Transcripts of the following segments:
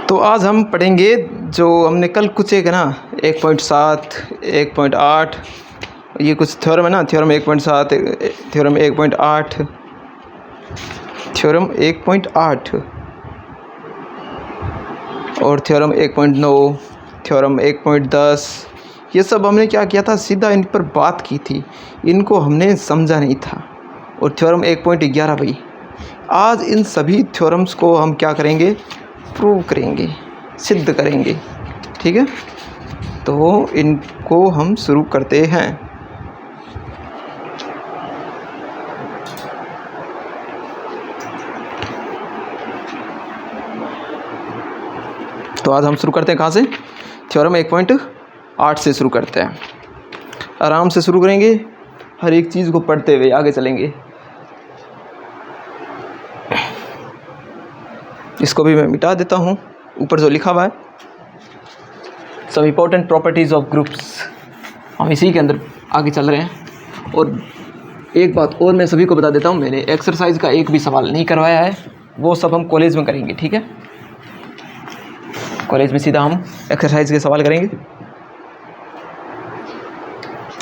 तो आज हम पढ़ेंगे जो हमने कल कुछ एक है ना 1.7 1.8 ये कुछ थ्योरम है ना, थ्योरम 1.7 थ्योरम 1.8 थ्योरम 1.8 और थ्योरम 1.9 थ्योरम 1.10 ये सब हमने क्या किया था, सीधा इन पर बात की थी, इनको हमने समझा नहीं था। और थ्योरम 1.11 भाई, आज इन सभी थ्योरम्स को हम क्या करेंगे, प्रूव करेंगे, सिद्ध करेंगे। ठीक है, तो इनको हम शुरू करते हैं। तो आज हम शुरू करते हैं कहाँ से, थ्योरम 1.8 से शुरू करते हैं। आराम से शुरू करेंगे, हर एक चीज़ को पढ़ते हुए आगे चलेंगे। इसको भी मैं मिटा देता हूँ, ऊपर जो लिखा हुआ है सब इम्पोर्टेंट प्रॉपर्टीज़ ऑफ ग्रुप्स, हम इसी के अंदर आगे चल रहे हैं। और एक बात और मैं सभी को बता देता हूँ, मैंने एक्सरसाइज का एक भी सवाल नहीं करवाया है, वो सब हम कॉलेज में करेंगे। ठीक है, कॉलेज में सीधा हम एक्सरसाइज के सवाल करेंगे।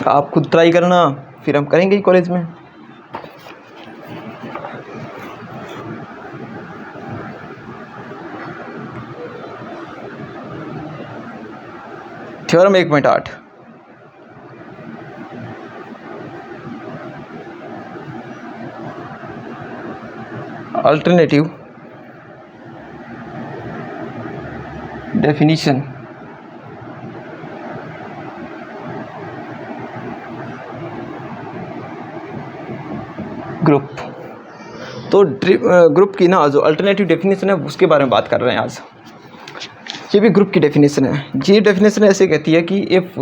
आप खुद ट्राई करना, फिर हम करेंगे ही कॉलेज में। Theorem 1.8, alternative definition group. तो ग्रुप की ना जो अल्टरनेटिव डेफिनेशन है उसके बारे में बात कर रहे हैं आज। ये भी ग्रुप की डेफिनेशन है। ये डेफिनेशन ऐसे कहती है कि इफ़,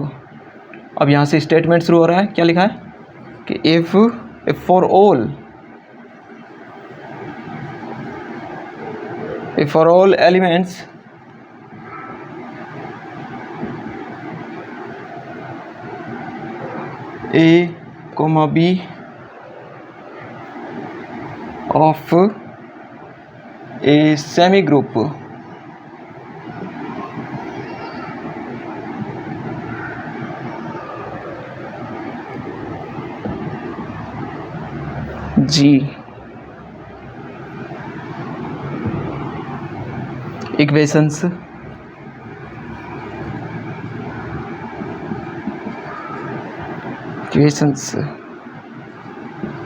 अब यहाँ से स्टेटमेंट शुरू हो रहा है, क्या लिखा है कि if for all elements A, B of a semi group G equations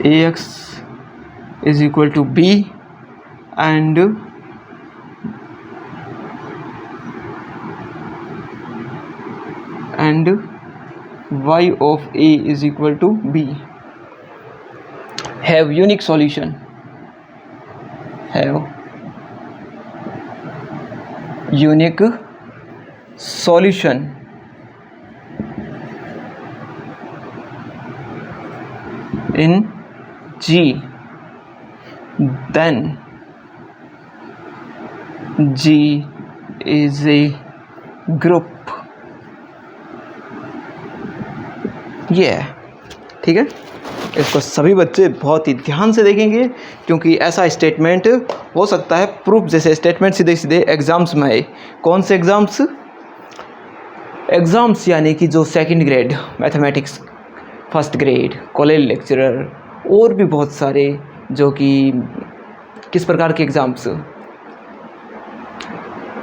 Ax is equal to B and y of A is equal to B have unique solution, in G, then G is a group। ये है, ठीक है। इसको सभी बच्चे बहुत ही ध्यान से देखेंगे, क्योंकि ऐसा स्टेटमेंट हो सकता है प्रूफ जैसे स्टेटमेंट सीधे सीधे एग्ज़ाम्स में आए। कौन से एग्ज़ाम्स यानी कि जो second grade mathematics, first grade, college lecturer और भी बहुत सारे, जो कि किस प्रकार के एग्ज़ाम्स,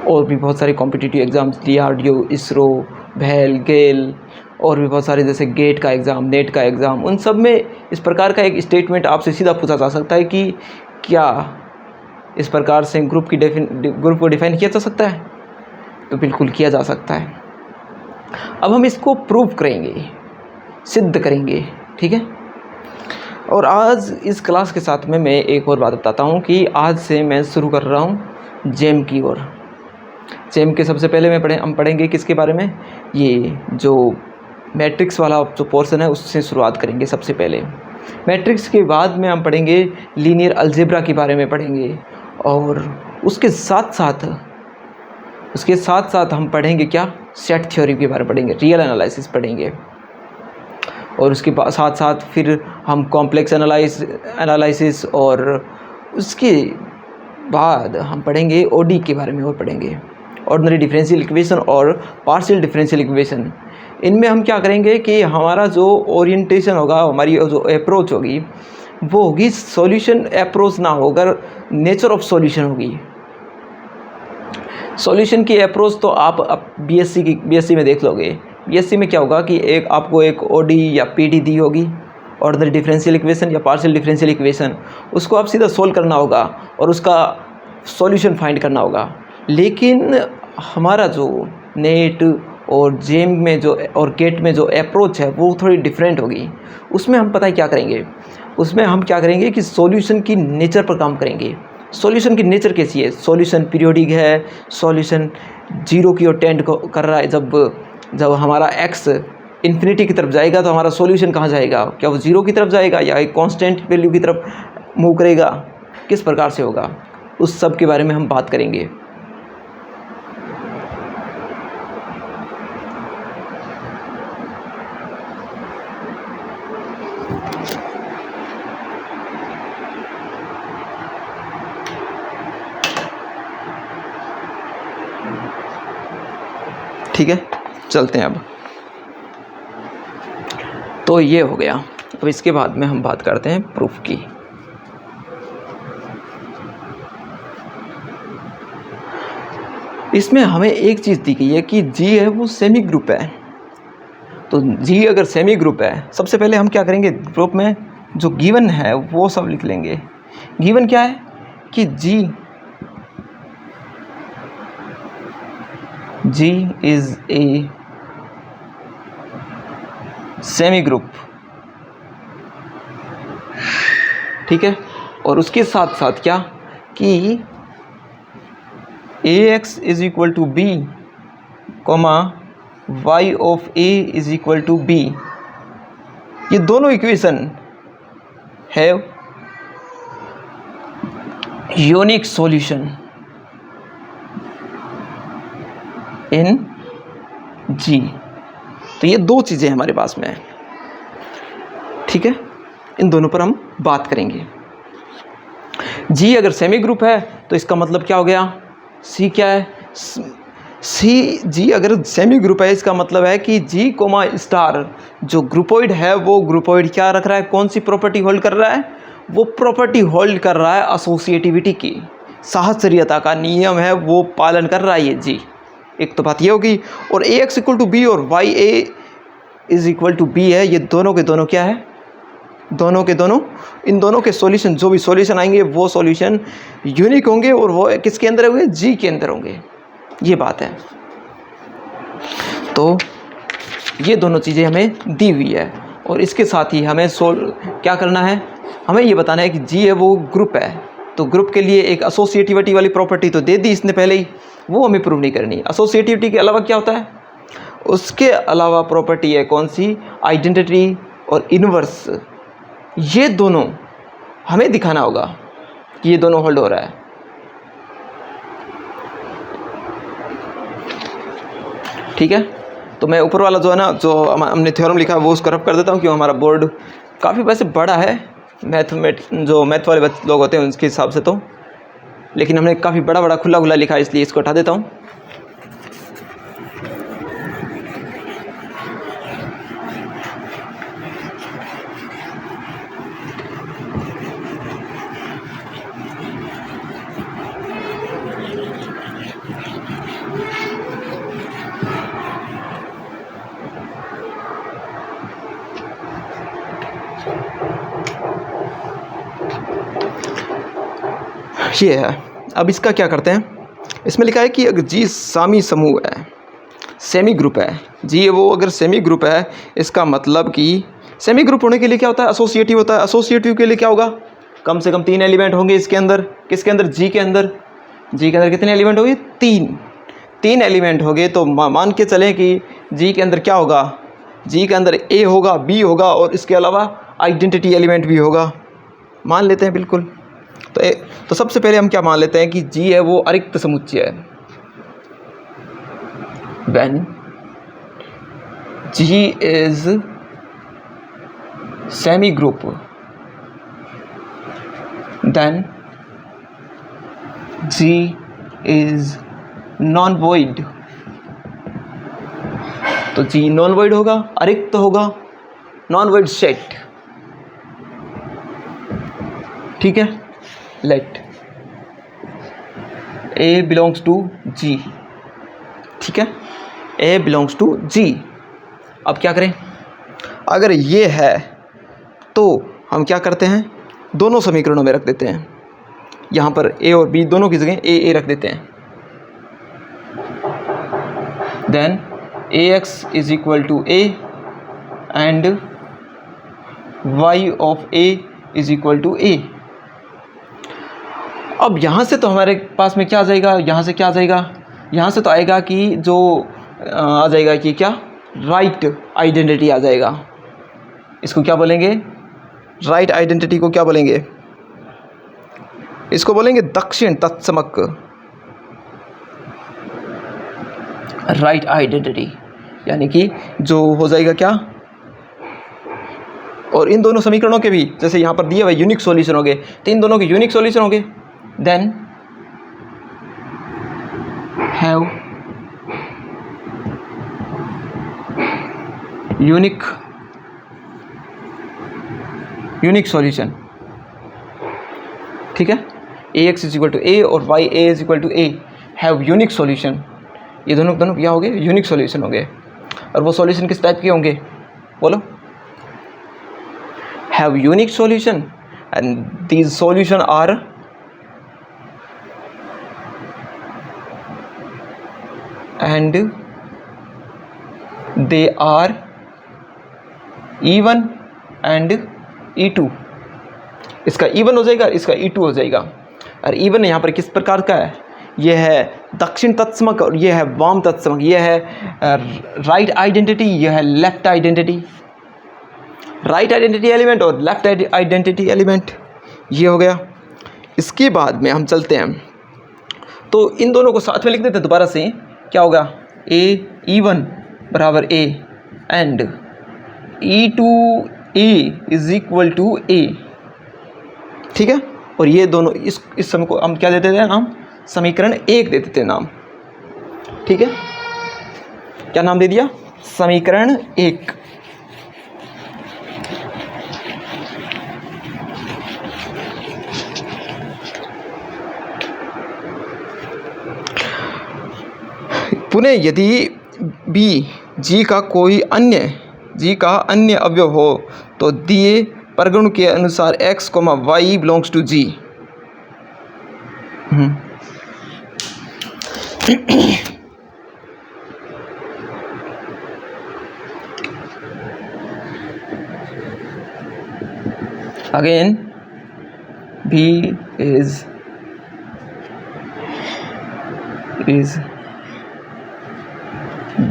और भी बहुत सारे कॉम्पिटिटिव एग्ज़ाम्स, DRDO, इसरो, भेल, गेल और भी बहुत सारे, जैसे गेट का एग्ज़ाम, नेट का एग्ज़ाम, उन सब में इस प्रकार का एक स्टेटमेंट आपसे सीधा पूछा जा सकता है कि क्या इस प्रकार से ग्रुप को डिफाइन किया जा सकता है। तो बिल्कुल किया जा सकता है। अब हम इसको प्रूव करेंगे, सिद्ध करेंगे। ठीक है, और आज इस क्लास के साथ में मैं एक और बात बताता हूँ कि आज से मैं शुरू कर रहा हूँ जेम की ओर। जेम के सबसे पहले हम पढ़ेंगे किसके बारे में, ये जो मैट्रिक्स वाला जो पोर्शन है उससे शुरुआत करेंगे सबसे पहले। मैट्रिक्स के बाद में हम पढ़ेंगे लीनियर अलजेब्रा के बारे में पढ़ेंगे, और उसके साथ साथ हम पढ़ेंगे क्या, सेट थ्योरी के बारे में पढ़ेंगे, रियल एनालिसिस पढ़ेंगे। और उसके साथ साथ फिर हम कॉम्प्लेक्स एनालिसिस और उसके बाद हम पढ़ेंगे ओडी के बारे में और पढ़ेंगे। ऑर्डिनरी डिफरेंशियल इक्वेशन और पार्शियल डिफरेंशियल इक्वेशन। इनमें हम क्या करेंगे कि हमारा जो ओरिएंटेशन होगा, हमारी जो अप्रोच होगी वो होगी सॉल्यूशन अप्रोच ना होकर नेचर ऑफ सॉल्यूशन होगी। सॉल्यूशन की अप्रोच तो आप बीएससी में देख लोगे। बीएससी में क्या होगा कि आपको एक ओडी या पीडी दी होगी, ऑर्डिनरी डिफरेंशियल इक्वेशन या पार्शियल डिफरेंशियल इक्वेशन, उसको आप सीधा सोल्व करना होगा और उसका सॉल्यूशन फाइंड करना होगा। लेकिन हमारा जो नेट और जेम में जो और गेट में जो अप्रोच है वो थोड़ी डिफरेंट होगी। उसमें हम पता है क्या करेंगे, उसमें हम क्या करेंगे कि सॉल्यूशन की नेचर पर काम करेंगे। सॉल्यूशन की नेचर कैसी है, सॉल्यूशन पीरियोडिक है, सॉल्यूशन जीरो की ओर टेंड कर रहा है। जब हमारा एक्स इन्फिनिटी की तरफ जाएगा तो हमारा सॉल्यूशन कहाँ जाएगा, क्या वो जीरो की तरफ जाएगा या एक कांस्टेंट वैल्यू की तरफ मूव करेगा, किस प्रकार से होगा, उस सब के बारे में हम बात करेंगे। ठीक है, चलते हैं अब। तो ये हो गया। अब इसके बाद में हम बात करते हैं प्रूफ की। इसमें हमें एक चीज़ दी गई है कि जी है वो सेमी ग्रुप है। तो जी अगर सेमी ग्रुप है, सबसे पहले हम क्या करेंगे, ग्रुप में जो गिवन है वो सब लिख लेंगे। गिवन क्या है कि G is a semi group, ठीक है। और उसके साथ साथ क्या कि ax is equal to B comma Y of a is equal to b, ये दोनों इक्वेशन है यूनिक सॉल्यूशन इन जी। तो ये दो चीज़ें हमारे पास में है, ठीक है। इन दोनों पर हम बात करेंगे। जी अगर सेमी ग्रुप है तो इसका मतलब क्या हो गया, सी क्या है, जी अगर सेमी ग्रुप है इसका मतलब है कि जी कोमा स्टार जो ग्रुपोइड है वो ग्रुपोइड क्या रख रहा है, कौन सी प्रॉपर्टी होल्ड कर रहा है, वो प्रॉपर्टी होल्ड कर रहा है एसोसिएटिविटी की, साहचर्यता का नियम है वो पालन कर रहा है ये जी। एक तो बात ये होगी। और A X equal to B और Y A is equal to B है, ये दोनों के दोनों क्या है, दोनों के दोनों, इन दोनों के सॉल्यूशन जो भी सॉल्यूशन आएंगे वो सॉल्यूशन यूनिक होंगे और वो किसके अंदर होंगे, जी के अंदर होंगे। ये बात है। तो ये दोनों चीज़ें हमें दी हुई है और इसके साथ ही हमें क्या करना है, हमें ये बताना है कि जी है वो ग्रुप है। तो ग्रुप के लिए एक एसोसिएटिविटी वाली प्रॉपर्टी तो दे दी इसने पहले ही, वो हमें प्रूव नहीं करनी। एसोसिएटिविटी के अलावा क्या होता है, उसके अलावा प्रॉपर्टी है कौन सी, आइडेंटिटी और इनवर्स। ये दोनों हमें दिखाना होगा कि ये दोनों होल्ड हो रहा है। ठीक है, तो मैं ऊपर वाला जो है ना, जो हमने थ्योरम लिखा है वो उसको रफ कर देता हूँ, क्यों हमारा बोर्ड काफ़ी वैसे बड़ा है, जो मैथ वाले लोग होते हैं उनके हिसाब से तो, लेकिन हमने काफ़ी बड़ा खुला लिखा है, इसलिए इसको हटा देता हूँ। ये है। अब इसका क्या करते हैं, इसमें लिखा है कि अगर जी सामी समूह है, सेमी ग्रुप है, जी वो अगर सेमी ग्रुप है, इसका मतलब कि सेमी ग्रुप होने के लिए क्या होता है, एसोसिएटिव होता है। एसोसिएटिव के लिए क्या होगा, कम से कम 3 एलिमेंट होंगे इसके अंदर। किसके अंदर, जी के अंदर। जी के अंदर कितने एलिमेंट होंगे, 3 एलिमेंट होंगे। तो मान के चलें कि जी के अंदर क्या होगा, जी के अंदर ए होगा, बी होगा और इसके अलावा आइडेंटिटी एलिमेंट भी होगा, मान लेते हैं बिल्कुल। तो सबसे पहले हम क्या मान लेते हैं कि जी है वो अरिक्त समुच्चय है। When G is semi group then G is non void, तो जी नॉन वॉइड होगा, अरिक्त होगा, नॉन वॉइड सेट। ठीक है, लेट ए बिलोंग्स टू जी। ठीक है, ए बिलोंग्स टू जी। अब क्या करें, अगर ये है तो हम क्या करते हैं, दोनों समीकरणों में रख देते हैं, यहाँ पर ए और बी दोनों की जगह ए रख देते हैं। Then A X is equal to A and Y of A is equal to A. अब यहाँ से तो हमारे पास में क्या आ जाएगा, यहाँ से क्या आ जाएगा, यहाँ से तो आएगा कि जो आ जाएगा कि क्या, राइट आइडेंटिटी आ जाएगा। इसको क्या बोलेंगे, राइट आइडेंटिटी को क्या बोलेंगे, इसको बोलेंगे दक्षिण तत्समक राइट आइडेंटिटी, यानी कि जो हो जाएगा क्या, और इन दोनों समीकरणों के भी जैसे यहाँ पर दिए हुए यूनिक सॉल्यूशन हो गए, तो इन दोनों के यूनिक सॉल्यूशन हो गए। Then have unique solution. ठीक है, A X is equal to A और Y A is equal to A have unique solution. ये दोनों क्या हो गए, यूनिक सॉल्यूशन हो गए। और वो सॉल्यूशन किस टाइप के होंगे, बोलो, have unique solution and these solution are and they are E1 and E2। इसका E1 हो जाएगा, इसका E2 हो जाएगा। और E1 यहाँ पर किस प्रकार का है, यह है दक्षिण तत्समक और यह है वाम तत्समक, यह है राइट आइडेंटिटी, यह है left identity. Right identity element और लेफ्ट आइडेंटिटी एलिमेंट, ये हो गया। इसके बाद में हम चलते हैं, तो इन दोनों को साथ में लिख देते हैं दोबारा से। क्या होगा, ए E1 बराबर A and E2 A is equal to A. ठीक है, और ये दोनों इस समय को हम क्या दे देते हैं नाम, समीकरण 1 दे देते हैं नाम। ठीक है, क्या नाम दे दिया, समीकरण 1। पुनः यदि बी जी का अन्य अवयव हो तो दिए परगुण के अनुसार x, y belongs to G. Again B is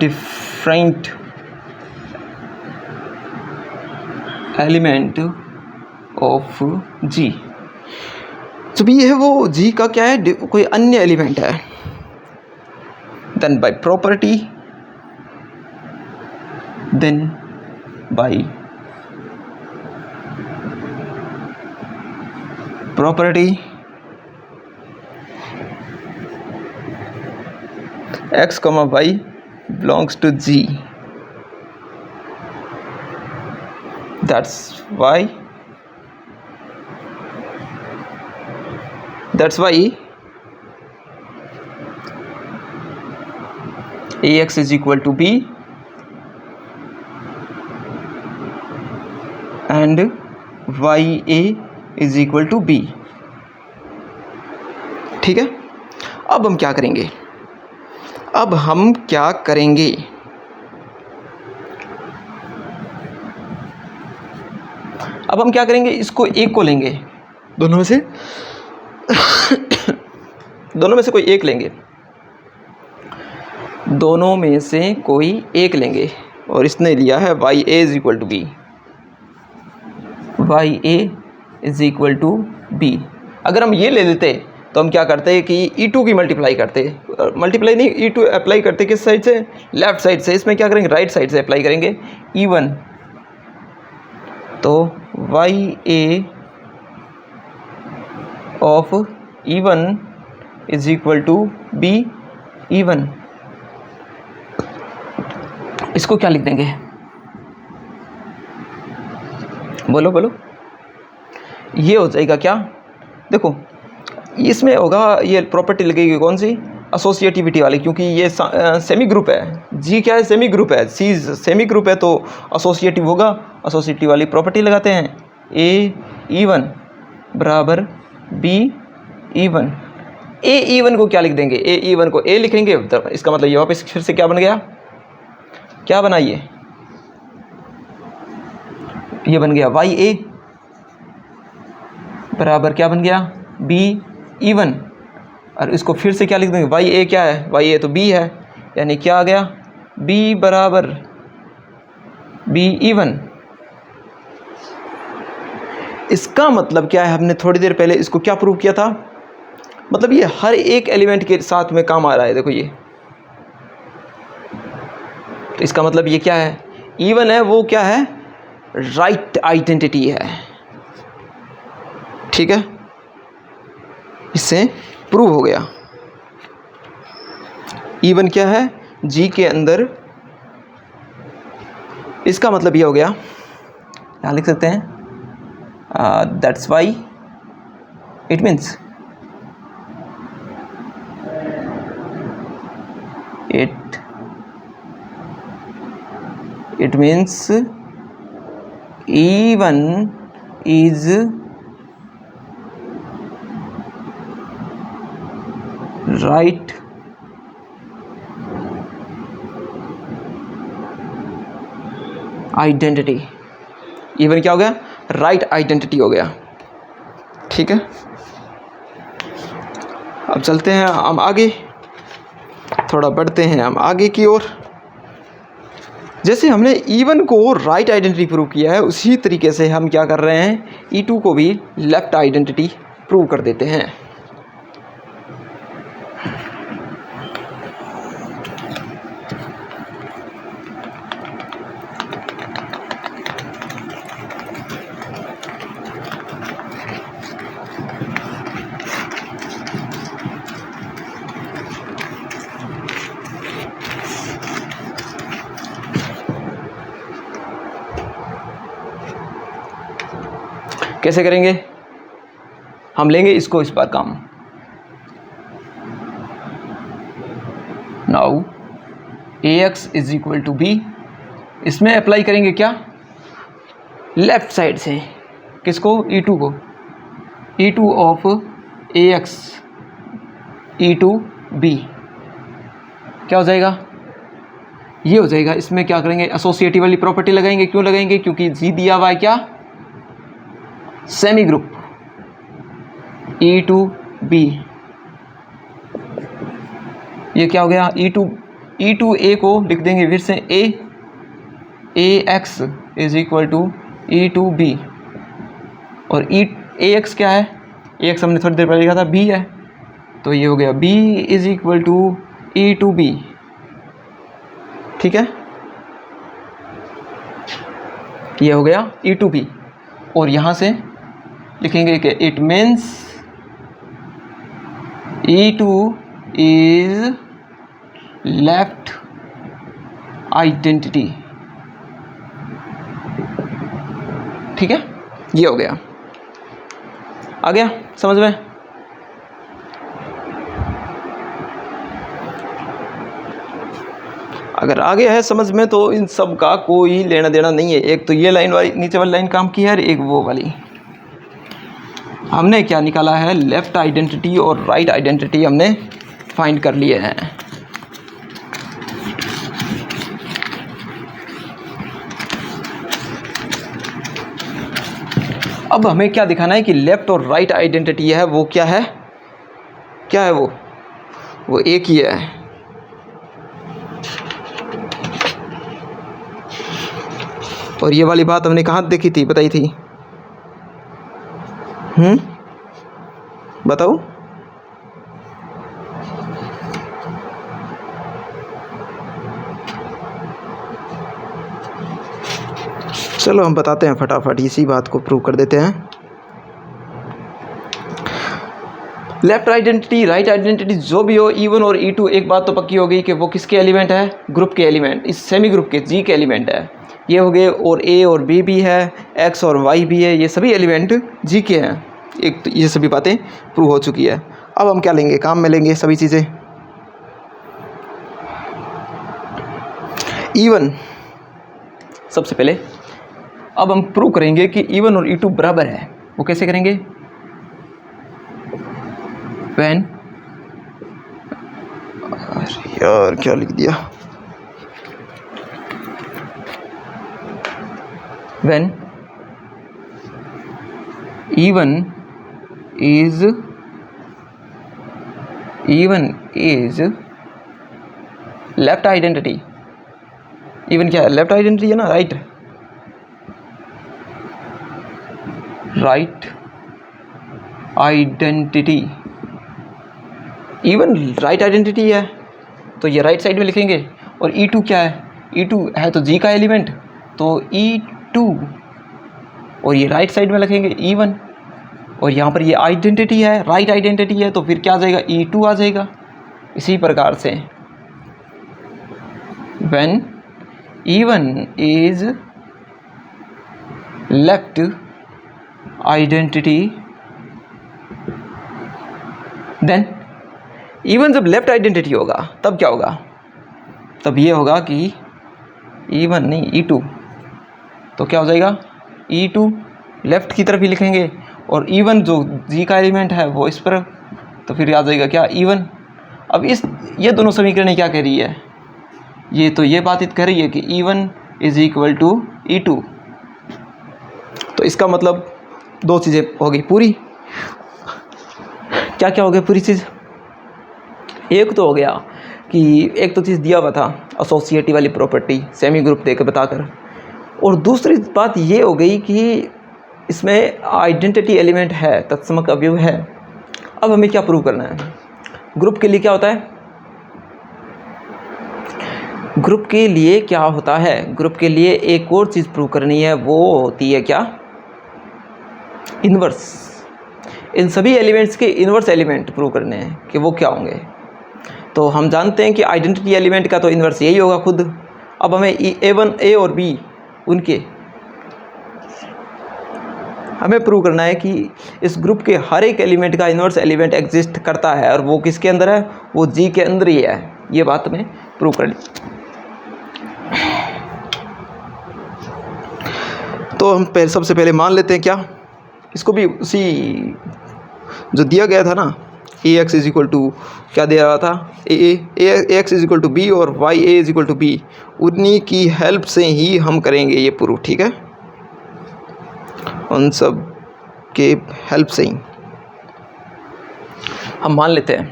different element of G। तो भी है वो G का क्या है, कोई अन्य एलिमेंट है। Then by property x, y belongs to G। That's why ax is equal to b and ya is equal to b। ठीक है, अब हम क्या करेंगे, अब हम क्या करेंगे, इसको एक को लेंगे, दोनों में से कोई एक लेंगे, दोनों में से कोई एक लेंगे। और इसने लिया है Y A is equal to B, Y A is equal to B. अगर हम ये ले लेते तो हम क्या करते हैं कि E2 की मल्टीप्लाई करते, मल्टीप्लाई नहीं, E2 अप्लाई करते किस साइड से, लेफ्ट साइड से। इसमें क्या करेंगे, राइट साइड से अप्लाई करेंगे E1, तो Y A of E1 is equal to B even, इसको क्या लिख देंगे, बोलो बोलो, ये हो जाएगा क्या, देखो इसमें होगा, ये प्रॉपर्टी लगेगी कौन सी, एसोसिएटिविटी वाली, क्योंकि ये सेमी ग्रुप है, जी क्या है, सेमी ग्रुप है, सी सेमी ग्रुप है तो एसोसिएटिव होगा, एसोसिएटिव वाली प्रॉपर्टी लगाते हैं, ए इवन बराबर बी इवन। ए इवन को क्या लिख देंगे, ए इवन को ए लिखेंगे, तो इसका मतलब ये वापस फिर से क्या बन गया, क्या बना ये बन गया वाई ए बराबर क्या बन गया, बी इवन, और इसको फिर से क्या लिख देंगे, वाई ए क्या है, वाई ए तो बी है, यानी क्या आ गया, बी बराबर बी इवन। इसका मतलब क्या है, हमने थोड़ी देर पहले इसको क्या प्रूव किया था, मतलब ये हर एक एलिमेंट के साथ में काम आ रहा है, देखो ये, तो इसका मतलब ये क्या है, इवन है, वो क्या है, राइट आइडेंटिटी है, ठीक है, इससे प्रूव हो गया। इवन क्या है, जी के अंदर, इसका मतलब ये हो गया, यहाँ लिख सकते हैं, that's why it means it means even is right identity, even क्या हो गया, राइट आइडेंटिटी हो गया, ठीक है। अब चलते हैं हम आगे, थोड़ा बढ़ते हैं हम आगे की ओर। जैसे हमने इवन को राइट आइडेंटिटी प्रूव किया है, उसी तरीके से हम क्या कर रहे हैं, ई2 को भी लेफ्ट आइडेंटिटी प्रूव कर देते हैं। कैसे करेंगे, हम लेंगे इसको इस बार काम, now ax is equal to B, इसमें अप्लाई करेंगे क्या, लेफ्ट साइड से, किसको, e2 को, e2 of ax e2 b क्या हो जाएगा, ये हो जाएगा। इसमें क्या करेंगे, एसोसिएटिव वाली प्रॉपर्टी लगाएंगे, क्यों लगाएंगे, क्योंकि जी दिया हुआ है क्या, सेमी ग्रुप, E2B, ये क्या हो गया, E2A को लिख देंगे फिर से AX is equal to E2B, और AX क्या है, AX हमने थोड़ी देर पहले लिखा था B है, तो ये हो गया B is equal to E2B, ठीक है, ये हो गया E2B, और यहाँ से लिखेंगे कि it means E2 is left identity, ठीक है, ये हो गया, आ गया समझ में। अगर आ गया है समझ में तो इन सब का कोई लेना देना नहीं है, एक तो ये लाइन वाली नीचे वाली लाइन काम की है, एक वो वाली, हमने क्या निकाला है, लेफ्ट आइडेंटिटी और राइट आइडेंटिटी हमने फाइंड कर लिए हैं। अब हमें क्या दिखाना है कि लेफ्ट और राइट आइडेंटिटी है वो क्या है, क्या है वो एक ही है, और ये वाली बात हमने कहाँ देखी थी, बताई थी, बताओ, चलो हम बताते हैं फटाफट, इसी बात को प्रूव कर देते हैं। लेफ्ट आइडेंटिटी, राइट आइडेंटिटी जो भी हो, E1 और E2, एक बात तो पक्की हो गई कि वो किसके एलिमेंट है, ग्रुप के एलिमेंट, इस सेमी ग्रुप के G के एलिमेंट है, ये हो गए। और A और B भी है, X और Y भी है, ये सभी एलिमेंट G के हैं। एक तो ये सभी बातें प्रूव हो चुकी है। अब हम क्या लेंगे, काम में लेंगे सभी चीज़ें। E1 सबसे पहले अब हम प्रूव करेंगे कि E1 और E2 बराबर है। वो कैसे करेंगे, when, यार क्या लिख दिया, when E1 is left identity, E1 क्या है, लेफ्ट आइडेंटिटी है ना, right identity, E1 right identity है तो ये राइट साइड में लिखेंगे। और E2 क्या है, E2 है तो G का एलिमेंट, तो E2 और ये राइट साइड में लिखेंगे E1। और यहाँ पर ये आइडेंटिटी है, राइट आइडेंटिटी है, तो फिर क्या आ जाएगा, E2 आ जाएगा। इसी प्रकार से when E1 is left identity, then E1 जब लेफ्ट आइडेंटिटी होगा तब क्या होगा, तब ये होगा कि E1 नहीं E2, तो क्या हो जाएगा, E2 लेफ्ट की तरफ ही लिखेंगे और E1 जो G का एलिमेंट है वो इस पर, तो फिर आ जाएगा क्या, E1। अब ये दोनों समीकरण क्या कह रही है, ये तो ये बात कह रही है कि E1 is equal to E2। तो इसका मतलब दो चीज़ें हो गई पूरी। क्या क्या हो गया पूरी चीज़, एक तो हो गया कि एक तो चीज़ दिया हुआ था एसोसिएटिव वाली प्रॉपर्टी सेमी ग्रुप देकर बताकर, और दूसरी बात ये हो गई कि इसमें आइडेंटिटी एलिमेंट है, तत्समक अवयव है। अब हमें क्या प्रूव करना है, ग्रुप के लिए क्या होता है, ग्रुप के लिए क्या होता है, ग्रुप के लिए एक और चीज़ प्रूव करनी है, वो होती है क्या, इन्वर्स। इन सभी एलिमेंट्स के इन्वर्स एलिमेंट प्रूव करने हैं कि वो क्या होंगे। तो हम जानते हैं कि आइडेंटिटी एलिमेंट का तो इन्वर्स यही होगा खुद। अब हमें A1 A और B उनके हमें प्रूव करना है कि इस ग्रुप के हर एक एलिमेंट का इन्वर्स एलिमेंट एग्जिस्ट करता है, और वो किसके अंदर है, वो G के अंदर ही है। ये बात हमें प्रूव करनी। तो हम सबसे पहले मान लेते हैं क्या, इसको भी उसी जो दिया गया था ना, AX इज इक्वल टू क्या दे रहा था, AX is equal to B और YA is equal to B, उन्हीं की हेल्प से ही हम करेंगे ये प्रूफ, ठीक है, उन सब के हेल्प से ही हम मान लेते हैं।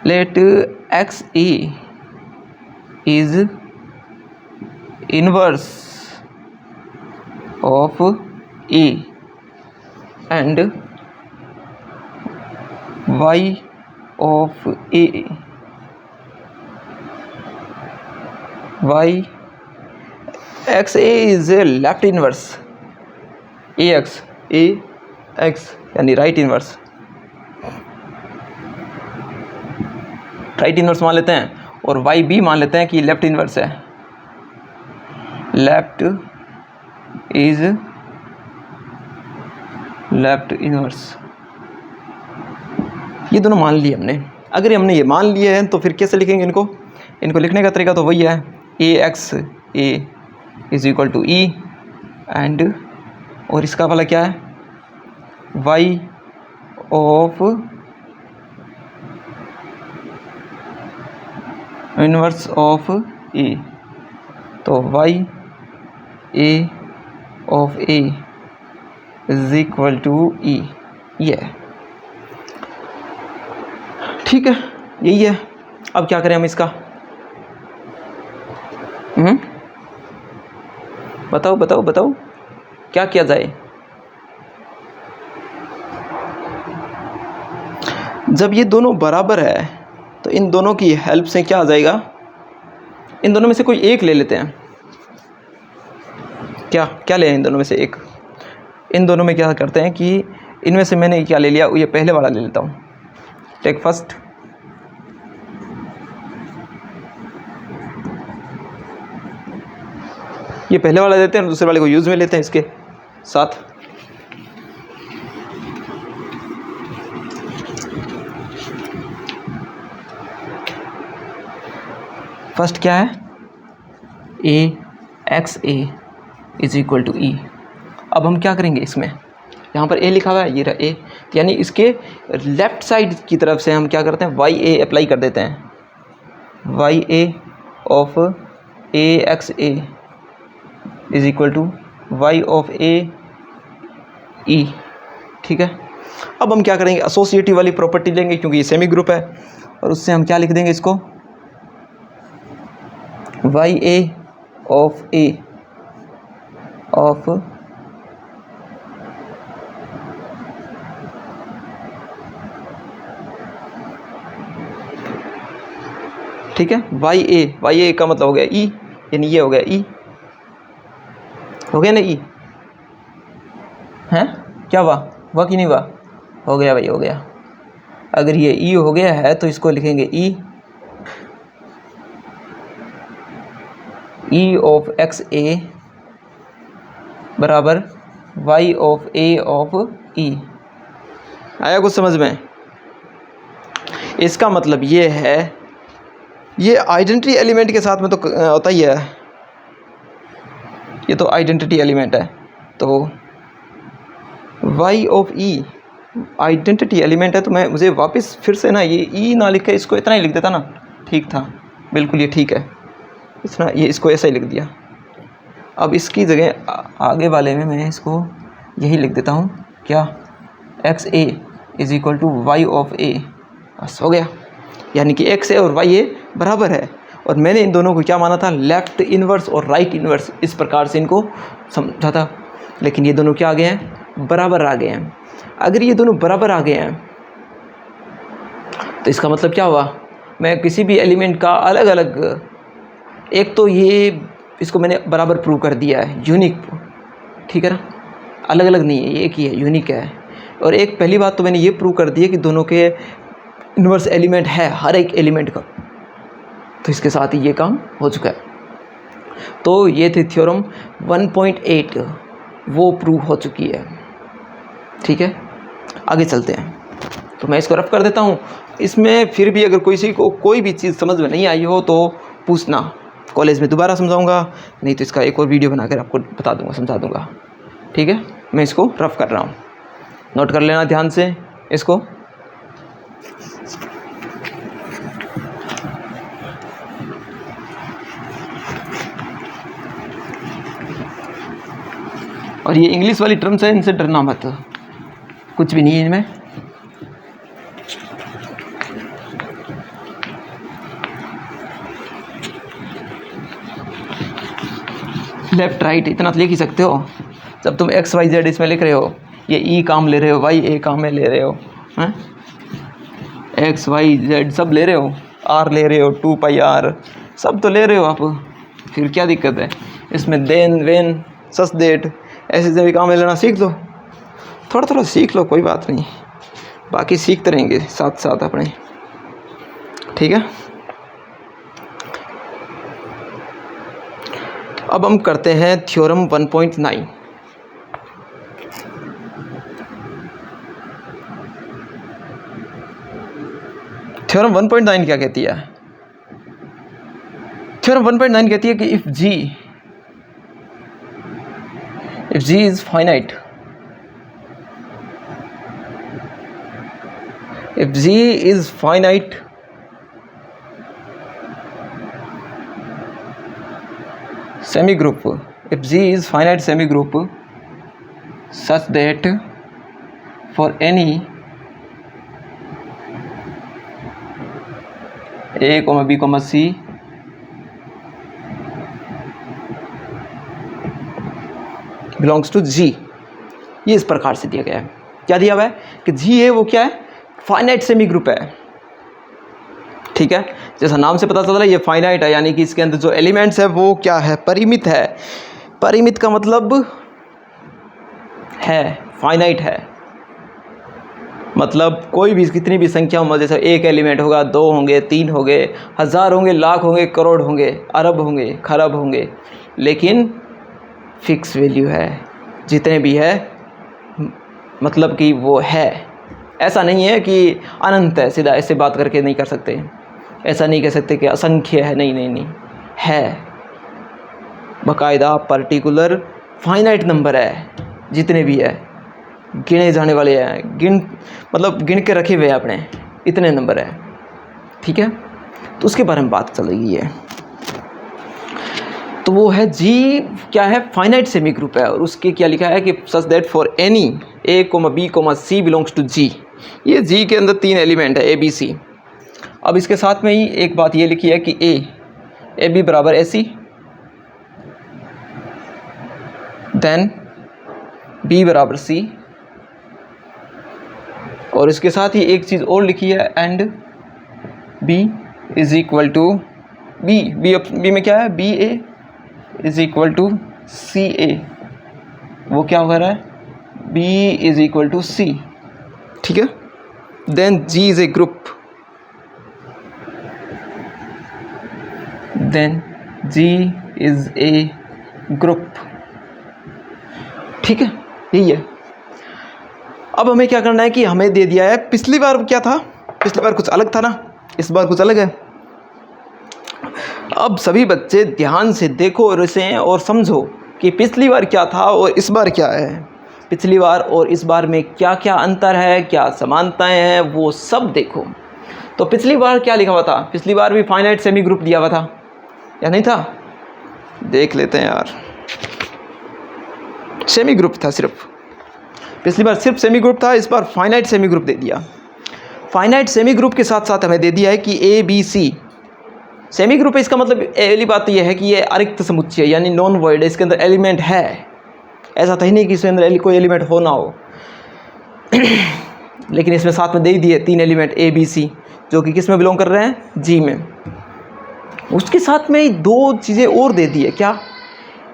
Let XA is inverse of A and Y of A, XA is a left inverse AX यानी राइट इन्वर्स, राइट इन्वर्स मान लेते हैं, और YB मान लेते हैं कि लेफ्ट इन्वर्स है, लेफ्ट इज लेफ्ट इन्वर्स। ये दोनों मान लिए हमने। अगर हमने ये मान लिए हैं तो फिर कैसे लिखेंगे इनको लिखने का तरीका तो वही है, AXA is equal to E and, और इसका वाला क्या है, Y of inverse of A, तो YA of A is equal to E। ये ठीक है, यही है। अब क्या करें हम इसका, बताओ क्या किया जाए। जब ये दोनों बराबर है तो इन दोनों की हेल्प से क्या आ जाएगा, इन दोनों में से कोई एक ले लेते हैं। क्या लें इन दोनों में से एक, इन दोनों में क्या करते हैं कि इनमें से मैंने क्या ले लिया, ये पहले वाला ले लेता हूँ। टेक फर्स्ट, ये पहले वाला देते हैं, दूसरे वाले को यूज़ में लेते हैं इसके साथ। फर्स्ट क्या है, A X A is equal to E. अब हम क्या करेंगे, इसमें यहाँ पर ए लिखा हुआ है, ये रहा ए, यानी इसके लेफ़्ट साइड की तरफ से हम क्या करते हैं, वाई ए अप्लाई कर देते हैं। Y A of A X A is equal to Y of A E. ठीक है, अब हम क्या करेंगे, एसोसिएटिव वाली प्रॉपर्टी लेंगे क्योंकि ये सेमी ग्रुप है, और उससे हम क्या लिख देंगे इसको, Y A of A of ठीक है, वाई ए का मतलब हो गया ई, यानी ये हो गया ई, हो गया ना ई, हैं क्या हुआ कि नहीं हुआ, हो गया भाई, हो गया। अगर ये ई हो गया है तो इसको लिखेंगे ई ऑफ एक्स ए बराबर वाई ऑफ ए ऑफ ई। आया कुछ समझ में? इसका मतलब ये है, ये आइडेंटिटी एलिमेंट के साथ में तो होता ही है, ये तो आइडेंटिटी एलिमेंट है, तो Y of E identity element है, तो मुझे वापस फिर से ना ये ई ना लिख के इसको इतना ही लिख देता ना, ठीक था, बिल्कुल ये ठीक है, इतना ये इसको ऐसा ही लिख दिया। अब इसकी जगह आगे वाले में मैं इसको यही लिख देता हूँ, क्या, X A is equal to Y of A, बस हो गया। यानी कि एक्स ए और वाई ए बराबर है, और मैंने इन दोनों को क्या माना था, लेफ़्ट इन्वर्स और राइट इन्वर्स, इस प्रकार से इनको समझा था। लेकिन ये दोनों क्या आ गए हैं, बराबर आ गए हैं। अगर ये दोनों बराबर आ गए हैं तो इसका मतलब क्या हुआ, मैं किसी भी एलिमेंट का अलग अलग, एक तो ये इसको मैंने बराबर प्रूव कर दिया है, यूनिक, ठीक है ना, अलग अलग नहीं है, ये एक ही है, यूनिक है। और एक पहली बात तो मैंने ये प्रूव कर दी है कि दोनों के इन्वर्स एलिमेंट है हर एक एलिमेंट का, तो इसके साथ ही ये काम हो चुका है। तो ये थी थ्योरम 1.8, वो प्रूव हो चुकी है। ठीक है, आगे चलते हैं। तो मैं इसको रफ कर देता हूँ। इसमें फिर भी अगर किसी को कोई भी चीज़ समझ में नहीं आई हो तो पूछना, कॉलेज में दोबारा समझाऊंगा, नहीं तो इसका एक और वीडियो बनाकर आपको बता दूंगा, समझा दूंगा। ठीक है, मैं इसको रफ कर रहा हूँ, नोट कर लेना ध्यान से इसको। और ये इंग्लिश वाली टर्म्स है, इनसे डरना मत, कुछ भी नहीं है इनमें। लेफ्ट राइट इतना तो लिख ही सकते हो, जब तुम एक्स वाई जेड इसमें लिख रहे हो, ये ई काम ले रहे हो, वाई ए काम में ले रहे हो, हैं, एक्स वाई जेड सब ले रहे हो, आर ले रहे हो, 2 पाई आर सब तो ले रहे हो आप, फिर क्या दिक्कत है इसमें, देन वेन सच देट ऐसे जब काम लेना सीख लो, थोड़ा थोड़ा सीख लो, कोई बात नहीं, बाकी सीखते रहेंगे साथ साथ अपने। ठीक है, अब हम करते हैं थ्योरम 1.9। थ्योरम 1.9 क्या कहती है? थ्योरम 1.9 कहती है कि if G is finite, if G is finite semigroup, if G is finite semigroup such that for any A, B, C belongs to G, ये इस प्रकार से दिया गया है। क्या दिया हुआ है कि G है वो क्या है, फाइनाइट सेमी ग्रुप है। ठीक है, जैसा नाम से पता चल रहा है ये फाइनाइट है, यानी कि इसके अंदर जो एलिमेंट्स है वो क्या है, परिमित है। परिमित का मतलब है फाइनाइट है, मतलब कोई भी कितनी भी संख्या हो, जैसे एक एलिमेंट होगा, 2 होंगे, 3 होंगे, 1000 होंगे, लाख होंगे, करोड़ होंगे, अरब होंगे, खरब होंगे, लेकिन फिक्स वैल्यू है, जितने भी है मतलब कि वो है। ऐसा नहीं है कि अनंत है, सीधा ऐसे बात करके नहीं कर सकते, ऐसा नहीं कह सकते कि असंख्य है, नहीं नहीं नहीं, है बाकायदा पर्टिकुलर फाइनाइट नंबर है, जितने भी है गिने जाने वाले हैं, मतलब गिन के रखे हुए हैं अपने, इतने नंबर है, ठीक है। तो उसके बारे में बात चल रही है। तो वो है जी, क्या है, फाइनाइट सेमी ग्रुप है, और उसके क्या लिखा है कि such that for any a, b, c belongs to g। ये g के अंदर 3 एलिमेंट है, a b c। अब इसके साथ में ही एक बात ये लिखी है कि a b बराबर ac, देन b बराबर c, और इसके साथ ही एक चीज़ और लिखी है, and b is equal to b में क्या है, b a is equal to c a। वो क्या हो रहा है, b is equal to c, ठीक है। Then g is a group, then g is a group, ठीक है, यही है। अब हमें क्या करना है कि हमें दे दिया है, पिछली बार क्या था, पिछली बार कुछ अलग था ना, इस बार कुछ अलग है। अब सभी बच्चे ध्यान से देखो और इसे और समझो कि पिछली बार क्या था और इस बार क्या है, पिछली बार और इस बार में क्या क्या अंतर है, क्या समानताएं हैं, वो सब देखो। तो पिछली बार क्या लिखा हुआ था, पिछली बार भी फाइनाइट सेमी ग्रुप दिया हुआ था या नहीं था, देख लेते हैं यार। सेमी ग्रुप था सिर्फ, पिछली बार सिर्फ सेमी ग्रुप था, इस बार फाइनाइट सेमी ग्रुप दे दिया। फाइनाइट सेमी ग्रुप के साथ साथ हमें दे दिया है कि A B C semi group है। इसका मतलब पहली बात तो यह है कि ये अरिक्त समुच्चय यानी नॉन वॉइड है, इसके अंदर एलिमेंट है, ऐसा तो ही नहीं कि इसके अंदर कोई एलिमेंट हो ना हो लेकिन इसमें साथ में दे ही दिए 3 एलिमेंट ए बी सी, जो कि किस में बिलोंग कर रहे हैं, जी में। उसके साथ में 2 चीज़ें और दे दी है, क्या,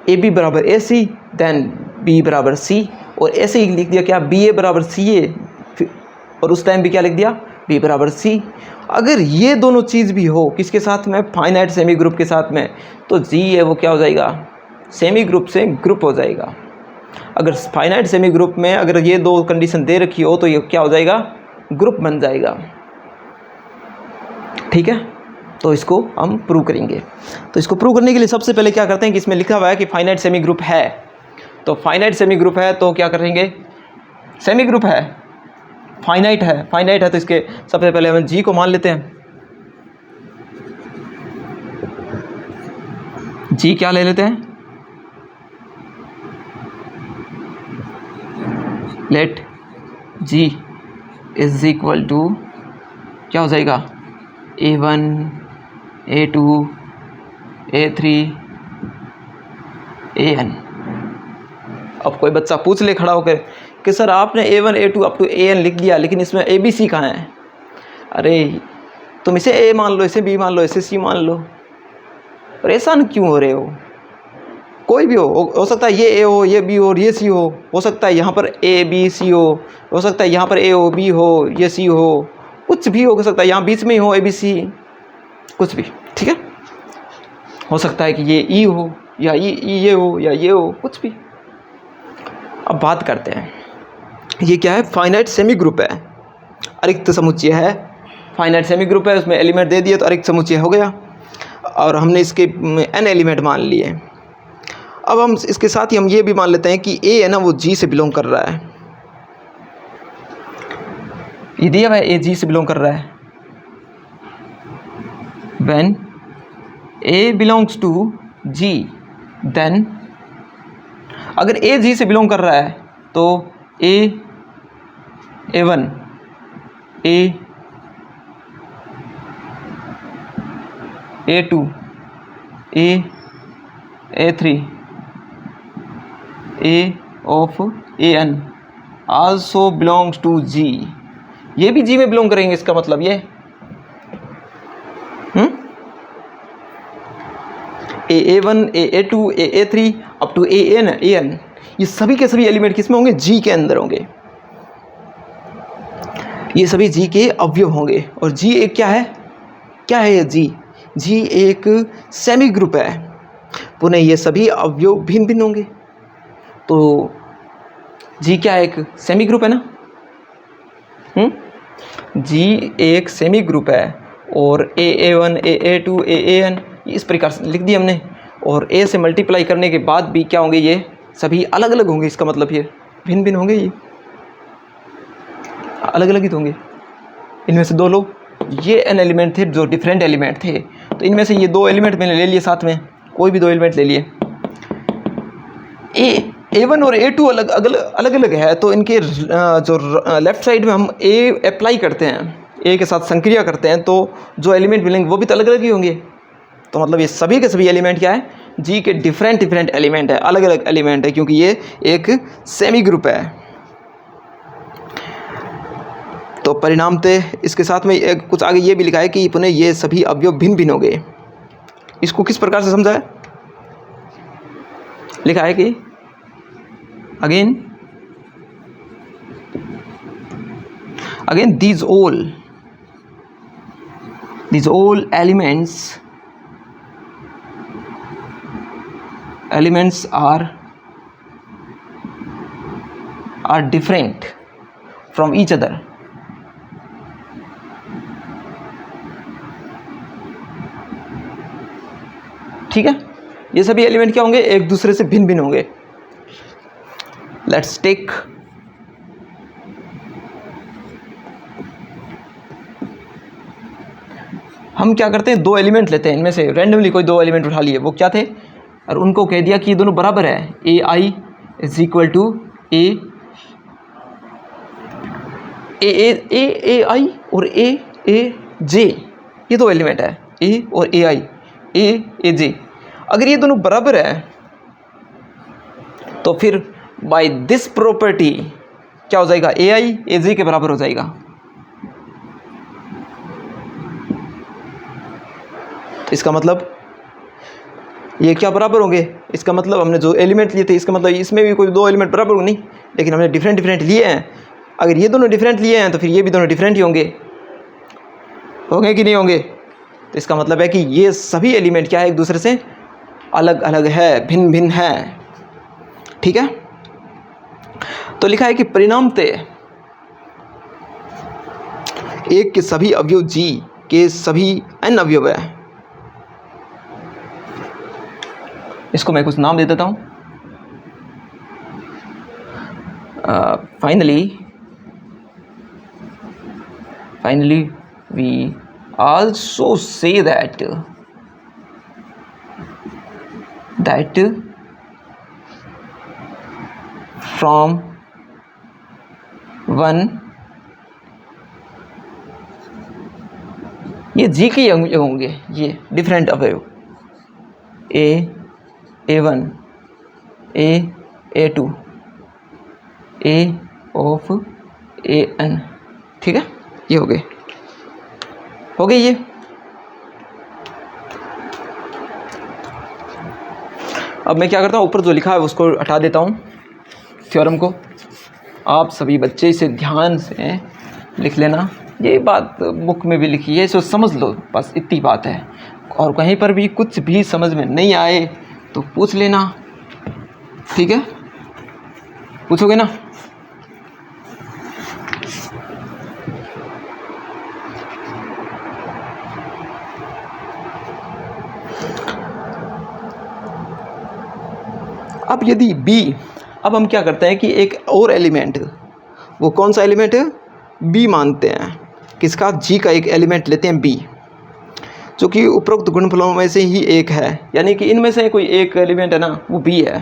ए बी बराबर ए सी, देन बी बराबर सी, और ऐसे ही लिख दिया क्या, बी ए बराबर सी ए, और उस टाइम भी क्या लिख दिया, बी बराबर सी। अगर ये दोनों चीज़ भी हो किसके साथ में, फाइनाइट सेमी ग्रुप के साथ में, तो जी है वो क्या हो जाएगा, सेमी ग्रुप से ग्रुप हो जाएगा। अगर फाइनाइट सेमी ग्रुप में अगर ये 2 कंडीशन दे रखी हो तो ये क्या हो जाएगा, ग्रुप बन जाएगा, ठीक है। तो इसको हम प्रूव करेंगे। तो इसको प्रूव करने के लिए सबसे पहले क्या करते हैं कि इसमें लिखा हुआ है कि फाइनाइट सेमी ग्रुप है, तो फाइनाइट सेमी ग्रुप है तो क्या करेंगे, सेमी ग्रुप है, फाइनाइट है तो इसके सबसे पहले हम जी को मान लेते हैं। जी क्या ले लेते हैं, let G is equal to क्या हो जाएगा, A1 A2 A3 AN। अब कोई बच्चा पूछ ले खड़ा होकर कि सर आपने A1 A2 up to AN लिख दिया, लेकिन इसमें ABC कहाँ है। अरे तुम इसे A मान लो, इसे B मान लो, इसे C मान लो, परेशान क्यों हो रहे कोई भी हो सकता है ये A हो, ये B हो और ये C हो सकता है यहाँ पर A B C हो सकता है यहाँ पर A हो, B हो, ये C हो, कुछ भी हो सकता है, यहाँ बीच में ही हो ABC, कुछ भी, ठीक है। हो सकता है कि ये E हो या ये हो या ये हो, कुछ भी। अब बात करते हैं, ये क्या है, फाइनाइट सेमी ग्रुप है, अरिक्त समुच्चय है, फाइनाइट सेमी ग्रुप है, उसमें एलिमेंट दे दिए तो अरिक्त समुच्चय हो गया, और हमने इसके n एलिमेंट मान लिए। अब हम इसके साथ ही हम ये भी मान लेते हैं कि A है ना वो G से बिलोंग कर रहा है, ये दिया भाई A G से बिलोंग कर रहा है। When A belongs to G, then अगर A G से बिलोंग कर रहा है तो A1 A2 A3 A of AN also belongs to G, ये भी G में बिलोंग करेंगे, इसका मतलब ये A1 A2 A3 up to AN ये सभी के सभी एलिमेंट किस में होंगे, G के अंदर होंगे। ये सभी जी के अवयव होंगे। और जी एक क्या है ये जी एक सेमी ग्रुप है। पुनः ये सभी अवयव भिन्न भिन्न होंगे। तो जी क्या है, एक सेमी ग्रुप है ना। जी एक सेमी ग्रुप है और AA1 AA2 AAN इस प्रकार से लिख दिया हमने। और A से मल्टीप्लाई करने के बाद भी क्या होंगे, ये सभी अलग अलग होंगे। इसका मतलब ये भिन्न भिन्न होंगे, ये अलग अलग ही तो होंगे। इनमें से दो लो, ये एन एलिमेंट थे जो डिफरेंट एलिमेंट थे, तो इनमें से ये दो एलिमेंट मैंने ले लिए साथ में, कोई भी दो एलिमेंट ले लिए। A1 और A2 अलग अलग है, तो इनके जो लेफ्ट साइड में हम A अप्लाई करते हैं, A के साथ संक्रिया करते हैं, तो जो एलिमेंट मिलेंगे वो भी तो अलग अलग ही होंगे। तो मतलब ये सभी के सभी एलिमेंट क्या है, जी के डिफरेंट एलिमेंट है, अलग अलग एलिमेंट है, क्योंकि ये एक सेमी ग्रुप है। तो परिणाम थे इसके साथ में कुछ आगे ये भी लिखा है कि पुनः ये सभी अवयव भिन्न भिन्न हो गए। इसको किस प्रकार से समझा है, लिखा है कि again these all elements are different from each other. ठीक है, ये सभी एलिमेंट क्या होंगे, एक दूसरे से भिन्न भिन्न होंगे। लेट्स टेक हम क्या करते हैं, दो एलिमेंट लेते हैं, इनमें से रैंडमली कोई दो एलिमेंट उठा लिए, वो क्या थे, और उनको कह दिया कि ये दोनों बराबर है, AI is equal to AI और AJ, ये दो एलिमेंट है, A और AI, AJ। अगर ये दोनों बराबर है तो फिर बाय दिस प्रॉपर्टी क्या हो जाएगा, AI AJ के बराबर हो जाएगा। तो इसका मतलब ये क्या बराबर होंगे, इसका मतलब हमने जो एलिमेंट लिए थे, इसका मतलब इसमें भी कोई दो एलिमेंट बराबर होंगे नहीं, लेकिन हमने डिफरेंट लिए हैं। अगर ये दोनों डिफरेंट लिए हैं तो फिर ये भी दोनों डिफरेंट ही होंगे कि नहीं होंगे। तो इसका मतलब है कि ये सभी एलिमेंट क्या है, एक दूसरे से अलग अलग है, भिन्न भिन्न है। ठीक है, तो लिखा है कि परिणामतः एक के सभी अवयव जी के सभी n अवयव है। इसको मैं कुछ नाम दे देता हूँ। Finally, we also say that from one, ये जी के अवयव होंगे, ये डिफरेंट अवयव A1 A2 A of AN। ठीक है, ये हो गए ये। अब मैं क्या करता हूँ, ऊपर जो लिखा है उसको हटा देता हूँ, थ्योरम को। आप सभी बच्चे इसे ध्यान से लिख लेना, ये बात बुक में भी लिखी है, इसे समझ लो, बस इतनी बात है। और कहीं पर भी कुछ भी समझ में नहीं आए तो पूछ लेना, ठीक है, पूछोगे ना। अब यदि B, अब हम क्या करते हैं कि एक और एलिमेंट, वो कौन सा एलिमेंट है, B मानते हैं, किसका, G का एक एलिमेंट लेते हैं B, जो कि उपरोक्त गुणफलों में से ही एक है, यानी कि इनमें से कोई एक एलिमेंट है ना, वो B है,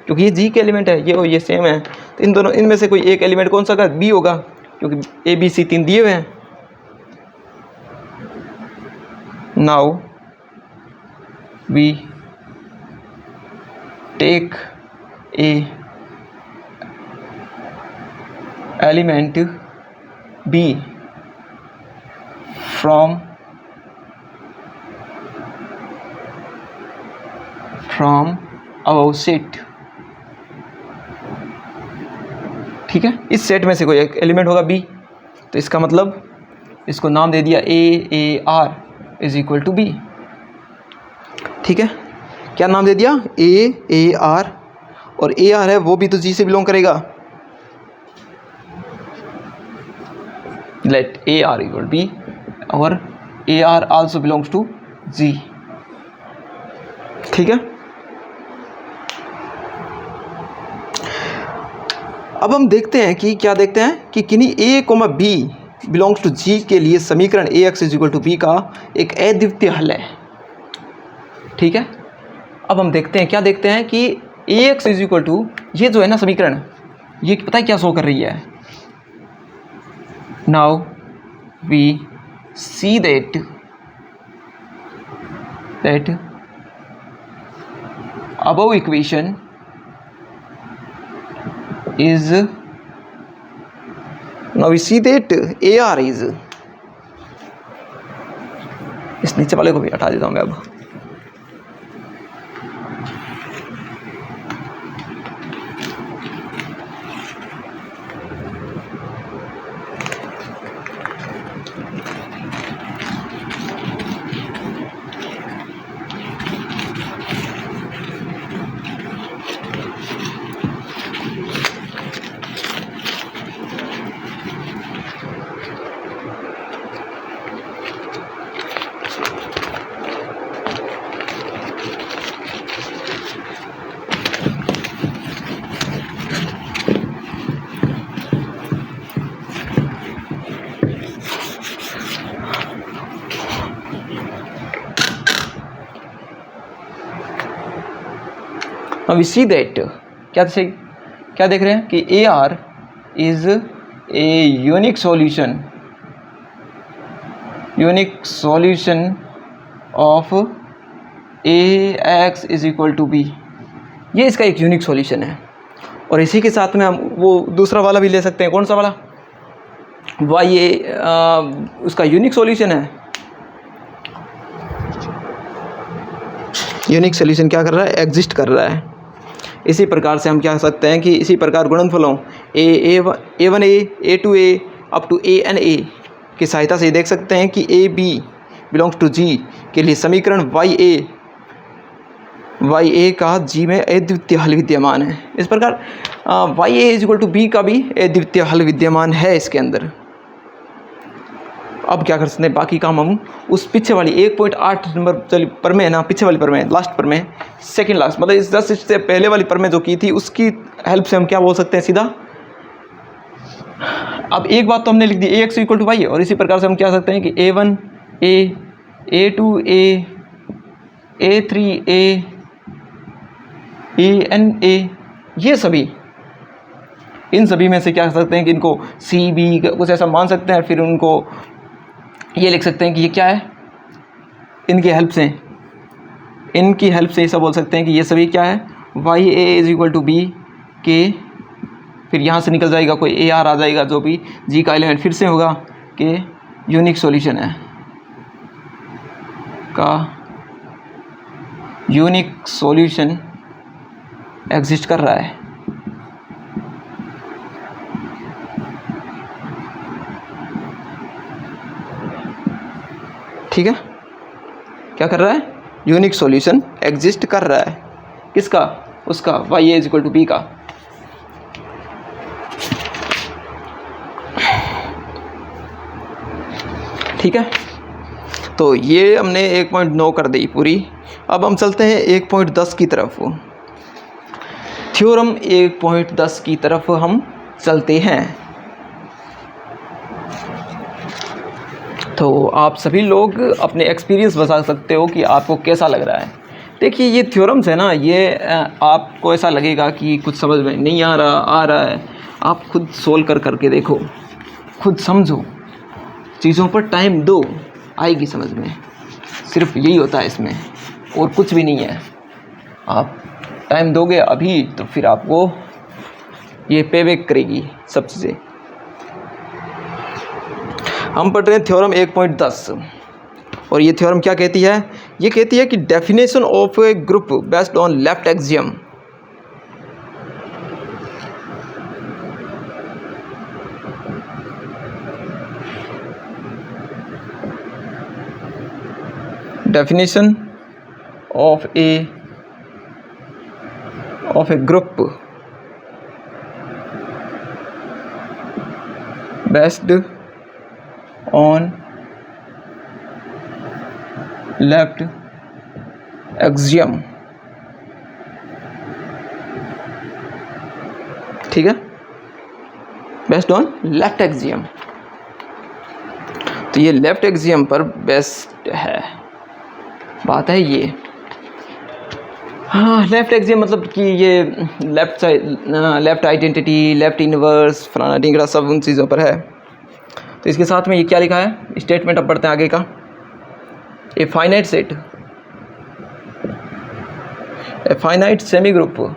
क्योंकि ये G के एलिमेंट है, ये और ये सेम है, तो इन दोनों इनमें से कोई एक एलिमेंट कौन सा का, B होगा, क्योंकि ABC 3 दिए हुए हैं। Now we take a element B from above set। ठीक है, इस सेट में से कोई एक एलिमेंट होगा B, तो इसका मतलब इसको नाम दे दिया AR is equal to B। ठीक है, क्या नाम दे दिया? AR, और AR है वो भी तो G से बिलोंग करेगा। लेट AR इक्वल B और AR also belongs to G। ठीक है, अब हम देखते हैं कि क्या देखते हैं कि किन्हीं A, B belongs to G के लिए समीकरण AX is equal to B का एक अद्वितीय हल है। ठीक है, अब हम देखते हैं, क्या देखते हैं कि AX इज इक्वल टू, ये जो है ना समीकरण, ये पता है क्या शो कर रही है? Now we see that above equation is, now we see that AR is, इस नीचे वाले को भी हटा देता हूँ मैं अब। Now we see that, क्या देख रहे हैं कि AR is a unique solution of AX is equal to B। ये इसका एक यूनिक सॉल्यूशन है, और इसी के साथ में हम वो दूसरा वाला भी ले सकते हैं। कौन सा वाला? ये उसका यूनिक सॉल्यूशन है। यूनिक सॉल्यूशन क्या कर रहा है? एग्जिस्ट कर रहा है। इसी प्रकार से हम क्या कर सकते हैं कि इसी प्रकार गुणनफलों A1A, A2A up to ANA की सहायता से देख सकते हैं कि AB बिलोंग्स टू G के लिए समीकरण YA का G में अद्वितीय हल विद्यमान है। इस प्रकार YA is equal to B का भी अद्वितीय हल विद्यमान है इसके अंदर। अब क्या कर सकते हैं, बाकी काम हम उस पीछे वाली 1.8 नंबर पर में ना, पीछे वाली पर में, लास्ट पर में, सेकंड लास्ट, मतलब इस 10 से पहले वाली पर में जो की थी उसकी हेल्प से हम क्या बोल सकते हैं सीधा। अब एक बात तो हमने लिख दी AX इक्वल टू Y, और इसी प्रकार से हम क्या सकते हैं कि A1A, A2A, A3A, ANA, ये सभी, इन सभी में से क्या कर सकते हैं कि इनको CB कुछ ऐसा मान सकते हैं। फिर उनको ये लिख सकते हैं कि ये क्या है, इनकी हेल्प से ऐसा बोल सकते हैं कि ये सभी क्या है, YA is equal to B के, फिर यहाँ से निकल जाएगा कोई AR आ जाएगा जो भी G का एलिमेंट फिर से होगा कि यूनिक सॉल्यूशन है का यूनिक सॉल्यूशन एग्जिस्ट कर रहा है। ठीक है, क्या कर रहा है? यूनिक सॉल्यूशन एग्जिस्ट कर रहा है। किसका? उसका YA is equal to B का। ठीक है, तो ये हमने 1.9 कर दी पूरी। अब हम चलते हैं 1.10 की तरफ। थ्योरम 1.10 की तरफ हम चलते हैं। तो आप सभी लोग अपने एक्सपीरियंस बता सकते हो कि आपको कैसा लग रहा है। देखिए ये थ्योरम्स है ना, ये आपको ऐसा लगेगा कि कुछ समझ में नहीं आ रहा है। आप खुद सोल्व करके देखो, खुद समझो, चीज़ों पर टाइम दो, आएगी समझ में। सिर्फ यही होता है इसमें, और कुछ भी नहीं है। आप टाइम दोगे अभी तो फिर आपको ये पेबैक करेगी सब चीज़ें। हम पढ़ रहे हैं थ्योरम 1.10, और ये थ्योरम क्या कहती है? ये कहती है कि definition of A group based on left axiom. definition of a group based on left axiom। ठीक है, बेस्ड ऑन लेफ्ट एक्सियम। तो ये लेफ्ट एक्सियम पर बेस्ड है, बात है ये। हाँ, लेफ्ट एक्सियम मतलब कि ये left side, left identity, left inverse, फलाना ढिंगड़ा सब उन चीज़ों पर है। तो इसके साथ में ये क्या लिखा है स्टेटमेंट, अब पढ़ते हैं आगे का। A finite set, a finite semi group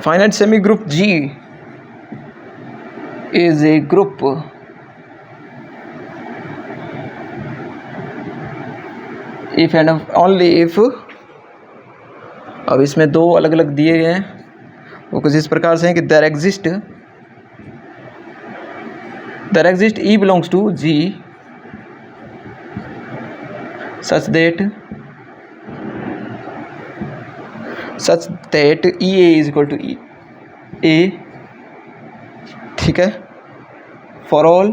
finite semi group G is a group if and only if, अब इसमें दो अलग अलग दिए गए हैं, वो कुछ इस प्रकार से हैं कि there exist E belongs to G such that EA is equal to A, ठीक है, for all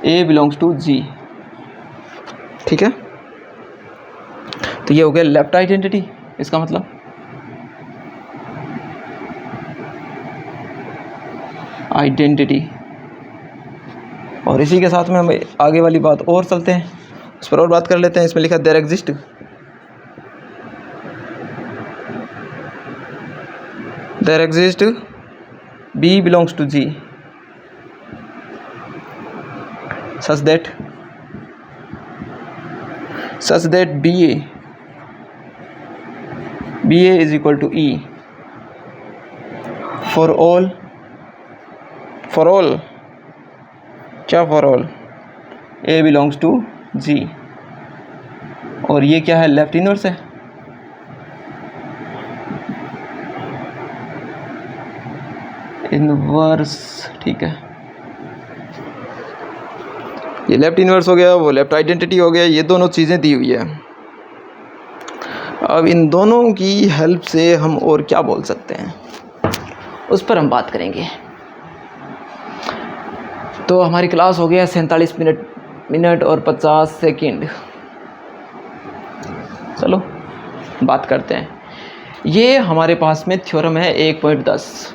A belongs to G, ठीक है। तो ये हो गया लेफ्ट आइडेंटिटी, इसका मतलब आइडेंटिटी। और इसी के साथ में हम आगे वाली बात और चलते हैं, उस पर और बात कर लेते हैं। इसमें लिखा there exist B belongs to G such that BA is equal to E for all क्या for all A belongs to G। और ये क्या है, लेफ्ट इनवर्स है। इनवर्स, ठीक है, ये लेफ्ट इनवर्स हो गया, वो लेफ्ट आइडेंटिटी हो गया, ये दोनों चीज़ें दी हुई है। अब इन दोनों की हेल्प से हम और क्या बोल सकते हैं, उस पर हम बात करेंगे। तो हमारी क्लास हो गया 47 मिनट और 50 सेकंड। चलो बात करते हैं। ये हमारे पास में थ्योरम है 1.10।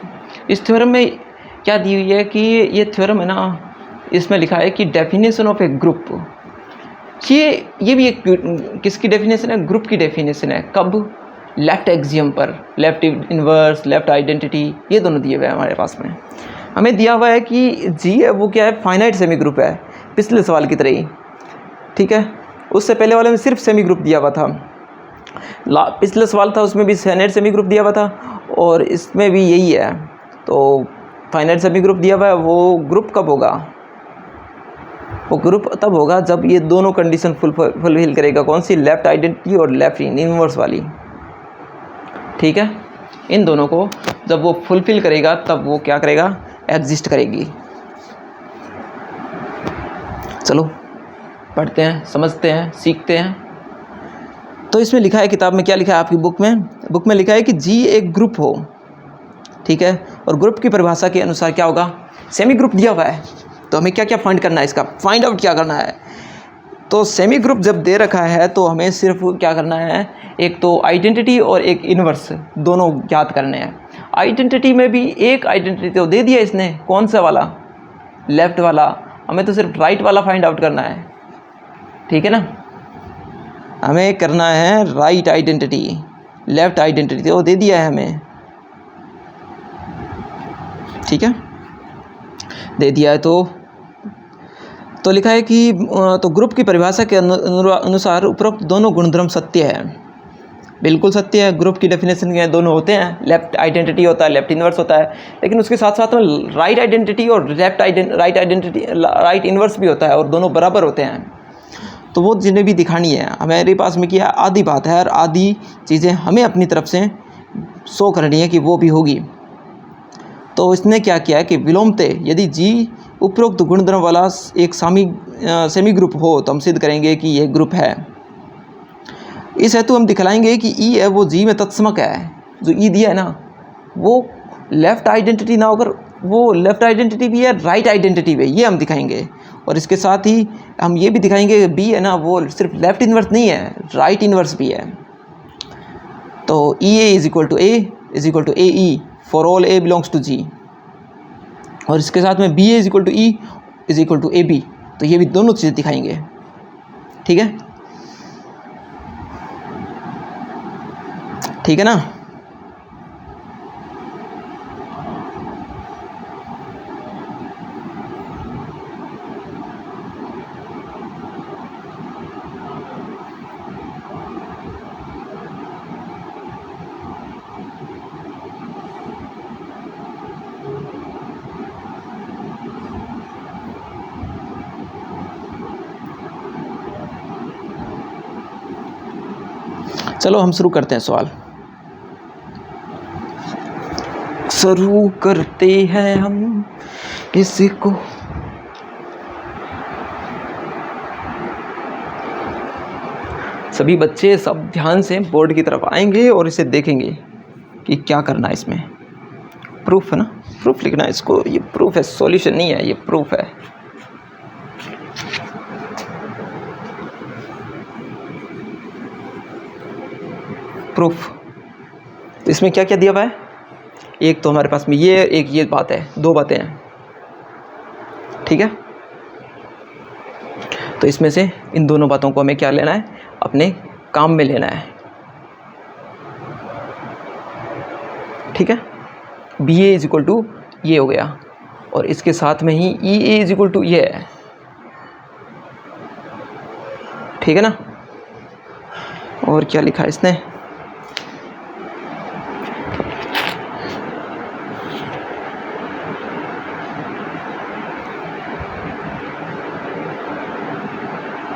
इस थ्योरम में क्या दी हुई है कि ये थ्योरम है ना, इसमें लिखा है कि डेफिनेशन ऑफ ए ग्रुप, ये भी एक किसकी डेफिनेशन है, ग्रुप की डेफिनेशन है। कब, लेफ्ट एक्सियम पर, लेफ्ट इनवर्स, लेफ्ट आइडेंटिटी, ये दोनों दिए हुए हैं हमारे पास में। हमें दिया हुआ है कि जी है वो क्या है, फाइनाइट सेमी ग्रुप है, पिछले सवाल की तरह ही, ठीक है। उससे पहले वाले में सिर्फ सेमी ग्रुप दिया हुआ था, पिछले सवाल था उसमें भी फाइनाइट सेमी ग्रुप दिया हुआ था, और इसमें भी यही है। तो फाइनाइट सेमी ग्रुप दिया हुआ है, वो ग्रुप कब होगा, वो ग्रुप तब होगा जब ये दोनों कंडीशन फुलफिल करेगा। कौन सी, लेफ्ट आइडेंटिटी और लेफ्ट इनवर्स वाली, ठीक है। इन दोनों को जब वो फुलफिल करेगा तब वो क्या करेगा, एग्जिस्ट करेगी। चलो पढ़ते हैं, समझते हैं, सीखते हैं। तो इसमें लिखा है, किताब में क्या लिखा है आपकी बुक में लिखा है कि जी एक ग्रुप हो, ठीक है। और ग्रुप की परिभाषा के अनुसार क्या होगा, सेमी ग्रुप दिया हुआ है। तो हमें क्या क्या फाइंड करना है, इसका फाइंड आउट क्या करना है। तो सेमी ग्रुप जब दे रखा है तो हमें सिर्फ क्या करना है, एक तो आइडेंटिटी और एक इनवर्स दोनों ज्ञात करने हैं। आइडेंटिटी में भी एक आइडेंटिटी तो दे दिया इसने, कौन सा वाला, लेफ़्ट वाला। हमें तो सिर्फ राइट वाला फाइंड आउट करना है, ठीक है ना। हमें करना है राइट आइडेंटिटी, लेफ़्ट आइडेंटिटी वो दे दिया है हमें, ठीक है, दे दिया है। तो लिखा है कि तो ग्रुप की परिभाषा के अनुसार उपरोक्त दोनों गुणधर्म सत्य है, बिल्कुल सत्य है। ग्रुप की डेफिनेशन के दोनों होते हैं, लेफ्ट आइडेंटिटी होता है, लेफ्ट इनवर्स होता है, लेकिन उसके साथ साथ में राइट आइडेंटिटी और राइट इनवर्स भी होता है, और दोनों बराबर होते हैं। तो वो जिन्हें भी दिखानी है हमारे पास में, क्या आधी बात है, और आधी चीज़ें हमें अपनी तरफ से शो करनी है कि वो भी होगी। तो इसने क्या किया है कि विलोमतः यदि G उपरोक्त गुणधर्म वाला एक सेमी ग्रुप हो तो हम सिद्ध करेंगे कि ये ग्रुप है। इस हेतु हम दिखलाएंगे कि E है वो G में तत्समक है। जो E दिया है ना वो लेफ़्ट आइडेंटिटी ना होकर वो लेफ़्ट आइडेंटिटी भी है, राइट आइडेंटिटी भी है, ये हम दिखाएंगे। और इसके साथ ही हम ये भी दिखाएंगे कि B है ना वो सिर्फ लेफ़्ट इन्वर्स नहीं है, राइट इन्वर्स भी है। तो EA is equal to AE for all A belongs to G। और इसके साथ में BA is equal to E is equal to AB। तो ये भी दोनों चीज़ें दिखाएंगे, ठीक है, ठीक है ना। चलो हम शुरू करते हैं सवाल। शुरू करते हैं हम इसको। सभी बच्चे सब ध्यान से बोर्ड की तरफ आएंगे और इसे देखेंगे कि क्या करना है इसमें। प्रूफ है ना, प्रूफ लिखना है इसको, ये प्रूफ है, सॉल्यूशन नहीं है, ये प्रूफ है। प्रूफ तो इसमें क्या क्या दिया हुआ है, एक तो हमारे पास में ये, एक ये बात है, दो बातें हैं, ठीक है। तो इसमें से इन दोनों बातों को हमें क्या लेना है, अपने काम में लेना है, ठीक है। BA इज इक्वल टू ये हो गया और इसके साथ में ही EA इज इक्वल टू ये है, ठीक है ना। और क्या लिखा है इसने,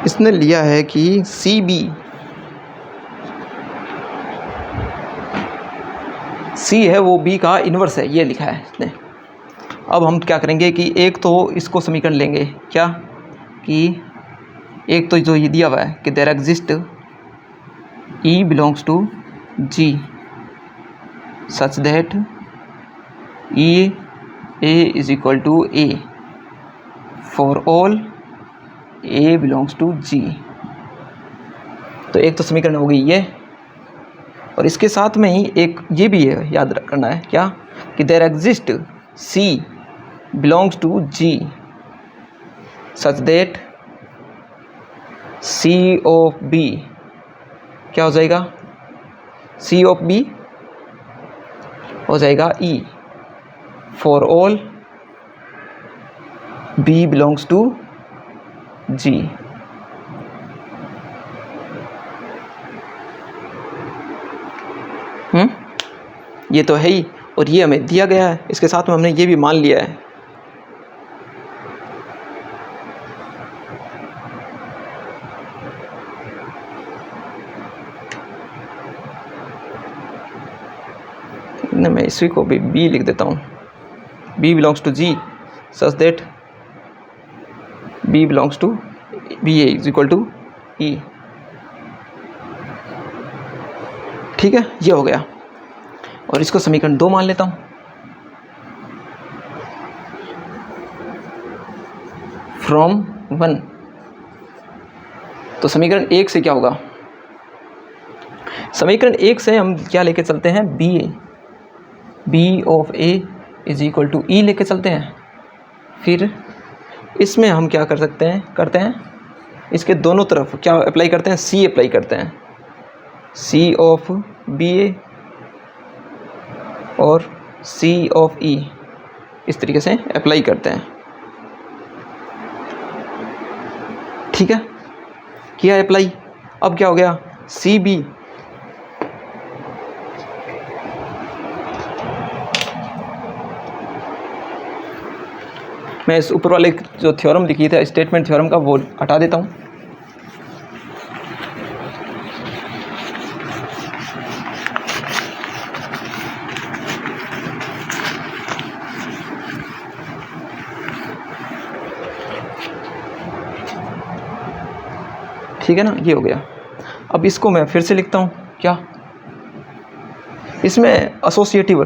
इसने लिया है कि CB, C है वो B का इन्वर्स है, ये लिखा है इसने। अब हम क्या करेंगे कि एक तो इसको समीकरण लेंगे, क्या कि एक तो जो ये दिया हुआ है कि there exist E belongs to G such that EA is equal to A for all A belongs to G। तो एक तो समीकरण हो गई ये, और इसके साथ में ही एक ये भी है, याद रखना है क्या कि there exist C belongs to G such that C of B क्या हो जाएगा, C ऑफ B हो जाएगा E for all B belongs to G। ये तो है ही, और ये हमें दिया गया है, इसके साथ में हमने ये भी मान लिया है। मैं इसी को भी B लिख देता हूँ, B belongs to G such that B belongs to BA is equal to E, ठीक है, ये हो गया। और इसको समीकरण 2 मान लेता हूँ। फ्रॉम 1, तो समीकरण 1 से क्या होगा, समीकरण 1 से हम क्या लेके चलते हैं, B of A is equal to E लेके चलते हैं। फिर इसमें हम क्या करते हैं, इसके दोनों तरफ क्या अप्लाई करते हैं, C अप्लाई करते हैं, C ऑफ BA और C ऑफ E इस तरीके से अप्लाई करते हैं, ठीक है, किया अप्लाई। अब क्या हो गया, CB मैं इस ऊपर वाले जो थ्योरम लिखी था स्टेटमेंट थ्योरम का वो हटा देता हूँ। ठीक है ना, ये हो गया। अब इसको मैं फिर से लिखता हूँ, क्या इसमें एसोसिएटिव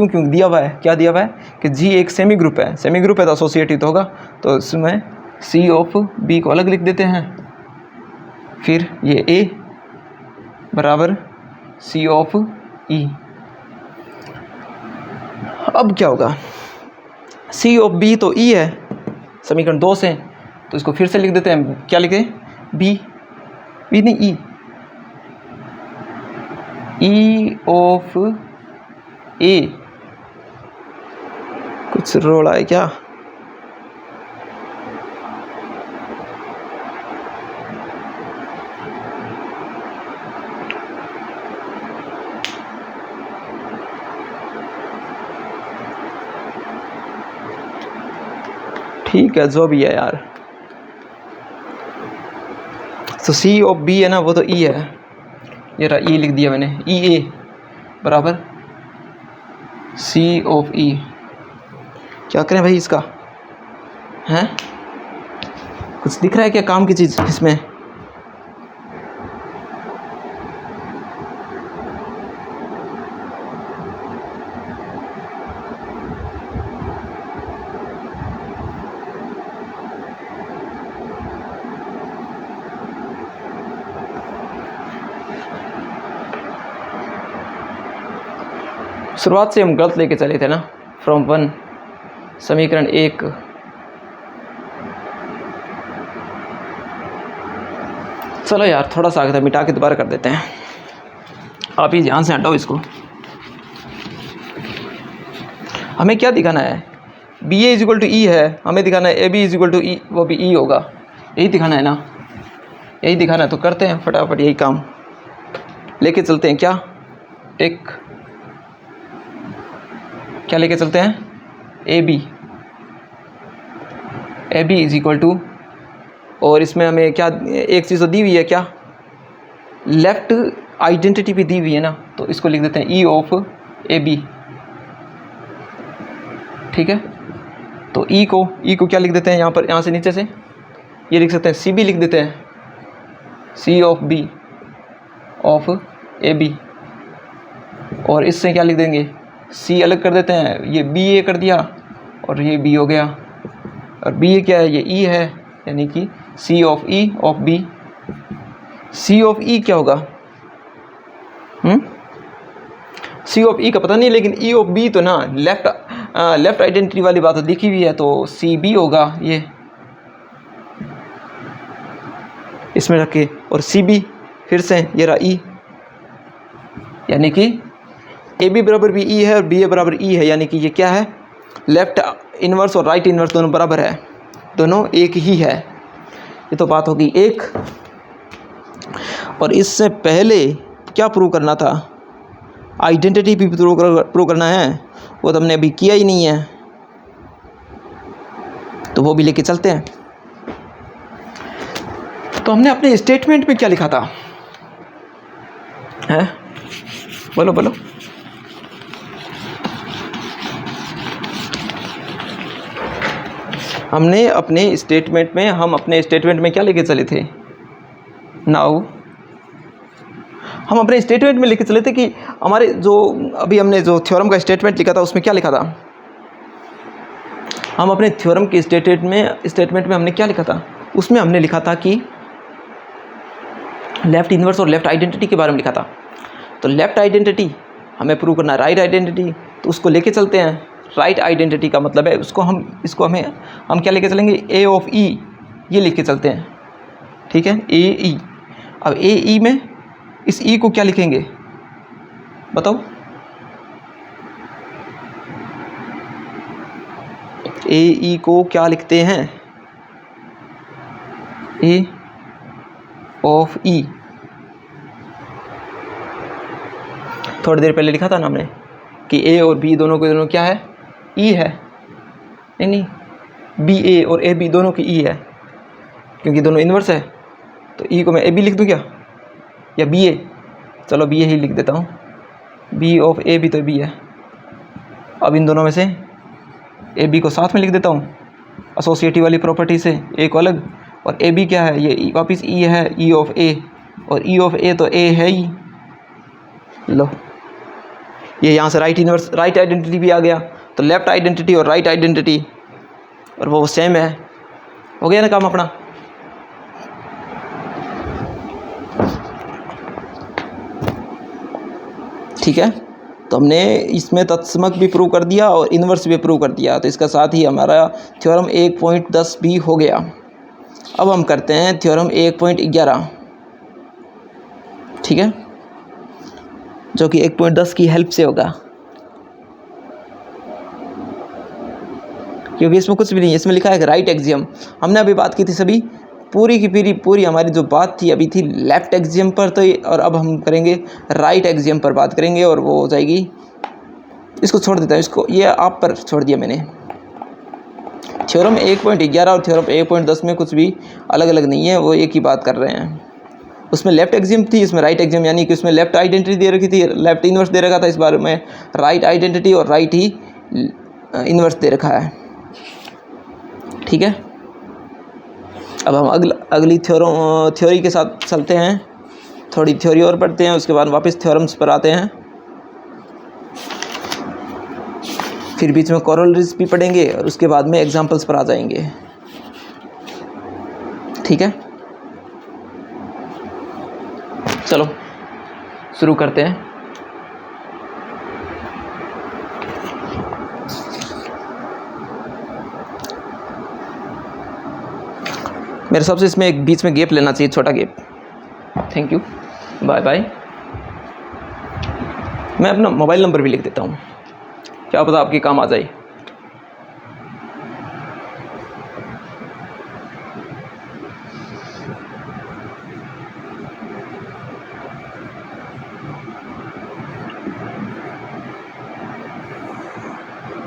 क्यों दिया हुआ है, क्या दिया हुआ है कि जी एक सेमी ग्रुप है, सेमी ग्रुप है तो एसोसिएटिव तो होगा, तो इसमें सी ऑफ बी को अलग लिख देते हैं, फिर ये ए बराबर सी ऑफ ई। अब क्या होगा, सी ऑफ बी तो ई है, समीकरण 2 से, तो इसको फिर से लिख देते हैं, क्या लिखें, बी नहीं ई ऑफ ए। कुछ रोड़ा है क्या, ठीक है जो भी है यार। तो सी ऑफ बी है ना, वो तो ई है, ये रहा ई लिख दिया मैंने, ई ए बराबर सी ऑफ ई। क्या करें भाई इसका, हैं कुछ दिख रहा है क्या काम की चीज़ इसमें, शुरुआत से हम गलत लेके चले थे ना, फ्रॉम 1 समीकरण 1। चलो यार थोड़ा सा आगे था, मिटा के दोबारा कर देते हैं, आप ही ध्यान से हटाओ इसको। हमें क्या दिखाना है, बी ए इजिक्वल टू ई है, हमें दिखाना है ए बी इजिक्वल टू ई, वो भी ई होगा, यही दिखाना है ना, यही दिखाना है, तो करते हैं फटाफट यही काम लेके चलते हैं। क्या लेके चलते हैं, A B is equal to, और इसमें हमें क्या एक चीज़ तो दी हुई है, क्या लेफ़्ट आइडेंटिटी भी दी हुई है ना, तो इसको लिख देते हैं ई ऑफ ए बी, ठीक है। तो ई को क्या लिख देते हैं यहाँ पर, यहाँ से नीचे से ये लिख सकते हैं, सी बी लिख देते हैं, C of B of A B, और इससे क्या लिख देंगे, सी अलग कर देते हैं, ये बी ए कर दिया और ये बी हो गया, और बी ए क्या है, ये ई है, यानी कि C of E of B. C of E क्या होगा, सी ऑफ ई का पता नहीं, लेकिन ई ऑफ बी तो ना लेफ्ट आइडेंटिटी वाली बात तो दिखी हुई है, तो सी बी होगा ये इसमें रख के, और सी बी फिर से ये रहा ई, यानी कि ए बी बराबर भी ई है और बी ए बराबर ई है, यानी कि ये क्या है, लेफ्ट इन्वर्स और राइट इन्वर्स दोनों बराबर है, दोनों एक ही है। ये तो बात होगी एक। और इससे पहले क्या प्रूव करना था, आइडेंटिटी भी प्रूव करना है, वो तो हमने अभी किया ही नहीं है, तो वो भी लेके चलते हैं। तो हमने अपने स्टेटमेंट में क्या लिखा था, हैं बोलो हमने अपने स्टेटमेंट में क्या लेके चले थे, नाउ हम अपने स्टेटमेंट में लेके चले थे कि हमारे जो अभी हमने जो थ्योरम का स्टेटमेंट लिखा था उसमें क्या लिखा था, हम अपने थ्योरम के स्टेटमेंट में हमने क्या लिखा था, उसमें हमने लिखा था कि लेफ़्ट इन्वर्स और लेफ़्ट आइडेंटिटी के बारे में लिखा था। तो लेफ़्ट आइडेंटिटी हमें प्रूव करना है, राइट आइडेंटिटी तो उसको लेके चलते हैं। राइट आइडेंटिटी का मतलब है हम क्या लेके चलेंगे, ए ऑफ ई ये लिख के चलते हैं, ठीक है, ए ई। अब ए ई में इस ई को क्या लिखेंगे बताओ, ए ई को क्या लिखते हैं, ए ऑफ ई। थोड़ी देर पहले लिखा था ना हमने कि ए और बी दोनों के दोनों क्या है, ई है, नहीं बी ए और ए बी दोनों की ई है, क्योंकि दोनों इन्वर्स है, तो ई को मैं ए बी लिख दूँ क्या, या बी ए, चलो बी ए ही लिख देता हूँ, बी ऑफ ए बी तो बी है। अब इन दोनों में से ए बी को साथ में लिख देता हूँ एसोसिएटिव वाली प्रॉपर्टी से, ए को अलग और ए बी क्या है, ये वापस ई है, ई ऑफ ए, और ई ऑफ ए तो ए है ही। लो ये यहाँ से राइट आइडेंटिटी भी आ गया, तो लेफ़्ट आइडेंटिटी और राइट आइडेंटिटी और वो सेम है, हो गया ना काम अपना। ठीक है, तो हमने इसमें तत्समक भी प्रूव कर दिया और इन्वर्स भी प्रूव कर दिया, तो इसका साथ ही हमारा थ्योरम 1.10 भी हो गया। अब हम करते हैं थ्योरम 1.11, ठीक है, जो कि 1.10 की हेल्प से होगा, क्योंकि इसमें कुछ भी नहीं है। इसमें लिखा है राइट एक्सियम। हमने अभी बात की थी सभी पूरी की पूरी हमारी जो बात थी अभी थी लेफ्ट एक्सियम पर, तो और अब हम करेंगे राइट एक्सियम पर बात करेंगे, और वो हो जाएगी, इसको छोड़ देता है, इसको ये आप पर छोड़ दिया मैंने। थ्योरम 1.11 और थ्योरम 1.10 में कुछ भी अलग अलग नहीं है, वो एक ही बात कर रहे हैं। उसमें लेफ्ट एक्सियम थी, इसमें राइट एक्सियम, यानी कि उसमें लेफ्ट आइडेंटिटी दे रखी थी, लेफ्ट इन्वर्स दे रखा था, इस बार में राइट आइडेंटिटी और राइट ही इन्वर्स दे रखा है। ठीक है, अब हम अगली थ्योरी के साथ चलते हैं, थोड़ी थ्योरी और पढ़ते हैं, उसके बाद वापस थ्योरम्स पर आते हैं, फिर बीच में कोरोलरीज भी पढ़ेंगे और उसके बाद में एग्जांपल्स पर आ जाएंगे। ठीक है, चलो शुरू करते हैं। मेरे हिसाब से इसमें एक बीच में गैप लेना चाहिए, छोटा gap. Thank you, bye bye. मैं अपना मोबाइल नंबर भी लिख देता हूँ, क्या पता आपके काम आ जाए।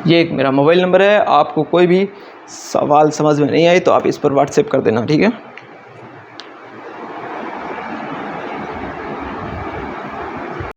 ये एक मेरा मोबाइल नंबर है, आपको कोई भी सवाल समझ में नहीं आए तो आप इस पर व्हाट्सएप कर देना, ठीक है।